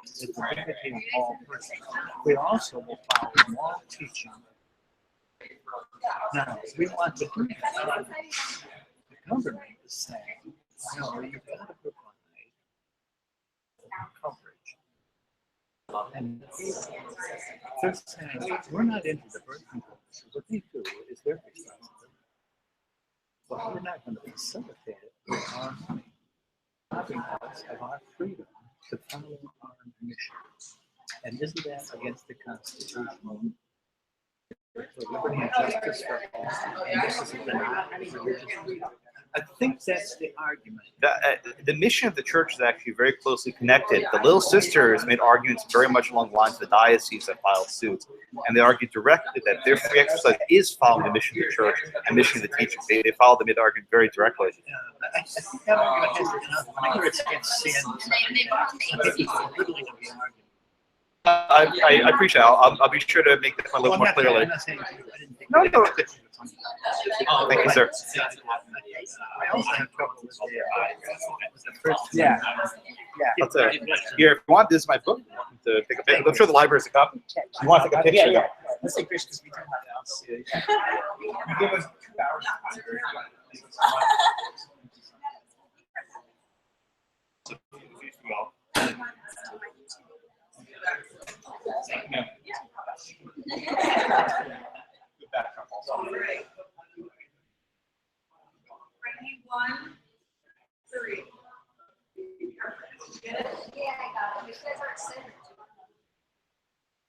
It's the dignity of all persons. We also will follow moral teaching. Now, we want to do that. The government is saying, no, you've got to provide coverage. And they're saying, we're not into the birth control. So what they do is their responsibility. But we're not going to facilitate it with our money. Robbing us of our freedom to follow our mission. And isn't that against the Constitution? For liberty and justice for all. And this is not religious. I think that's the argument. The mission of the church is actually very closely connected. The Little Sisters made arguments very much along the lines of the diocese that filed suits, and they argued directly that their free exercise is following the mission of the church and mission of the teaching. They followed the argument very directly. I think that argument has enough. When I hear it's against sin, I think it's literally the argument. I appreciate it. I'll be sure to make that point a little more clearly. I'm not saying to you. I didn't think No. Thank you, sir. I also have trouble with the first. Yeah. That's it. Here, if you want, this is my book. To take a picture. I'm sure the library has a copy. You want to take a picture? Yeah. Let's take pictures because we do have to. You give us 2 hours. Ready, 1, 3. Yeah, I got it. You guys aren't sitting.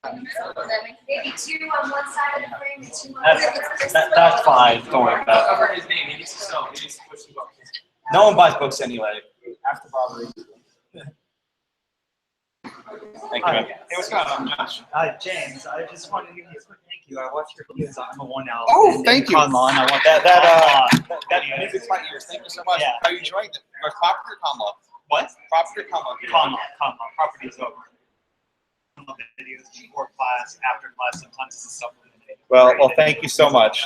Maybe two on one side of the frame and two on the other. That's fine. Don't worry about it. Cover his name, he needs to sell, he needs to push the book. No one buys books anyway. After Barbary. Thank you, man. Hey, what's going on, Josh? James, I just wanted to give you a quick thank you. I watched your videos on the one album. Oh, thank you. Conlon. I want that Music's my ears, thank you so much. Yeah. How are you enjoying it? Was property or combo? What? Property or combo? Conlon. Property is over. Videos before class, after class, sometimes it's a supplement. Well, thank you so much.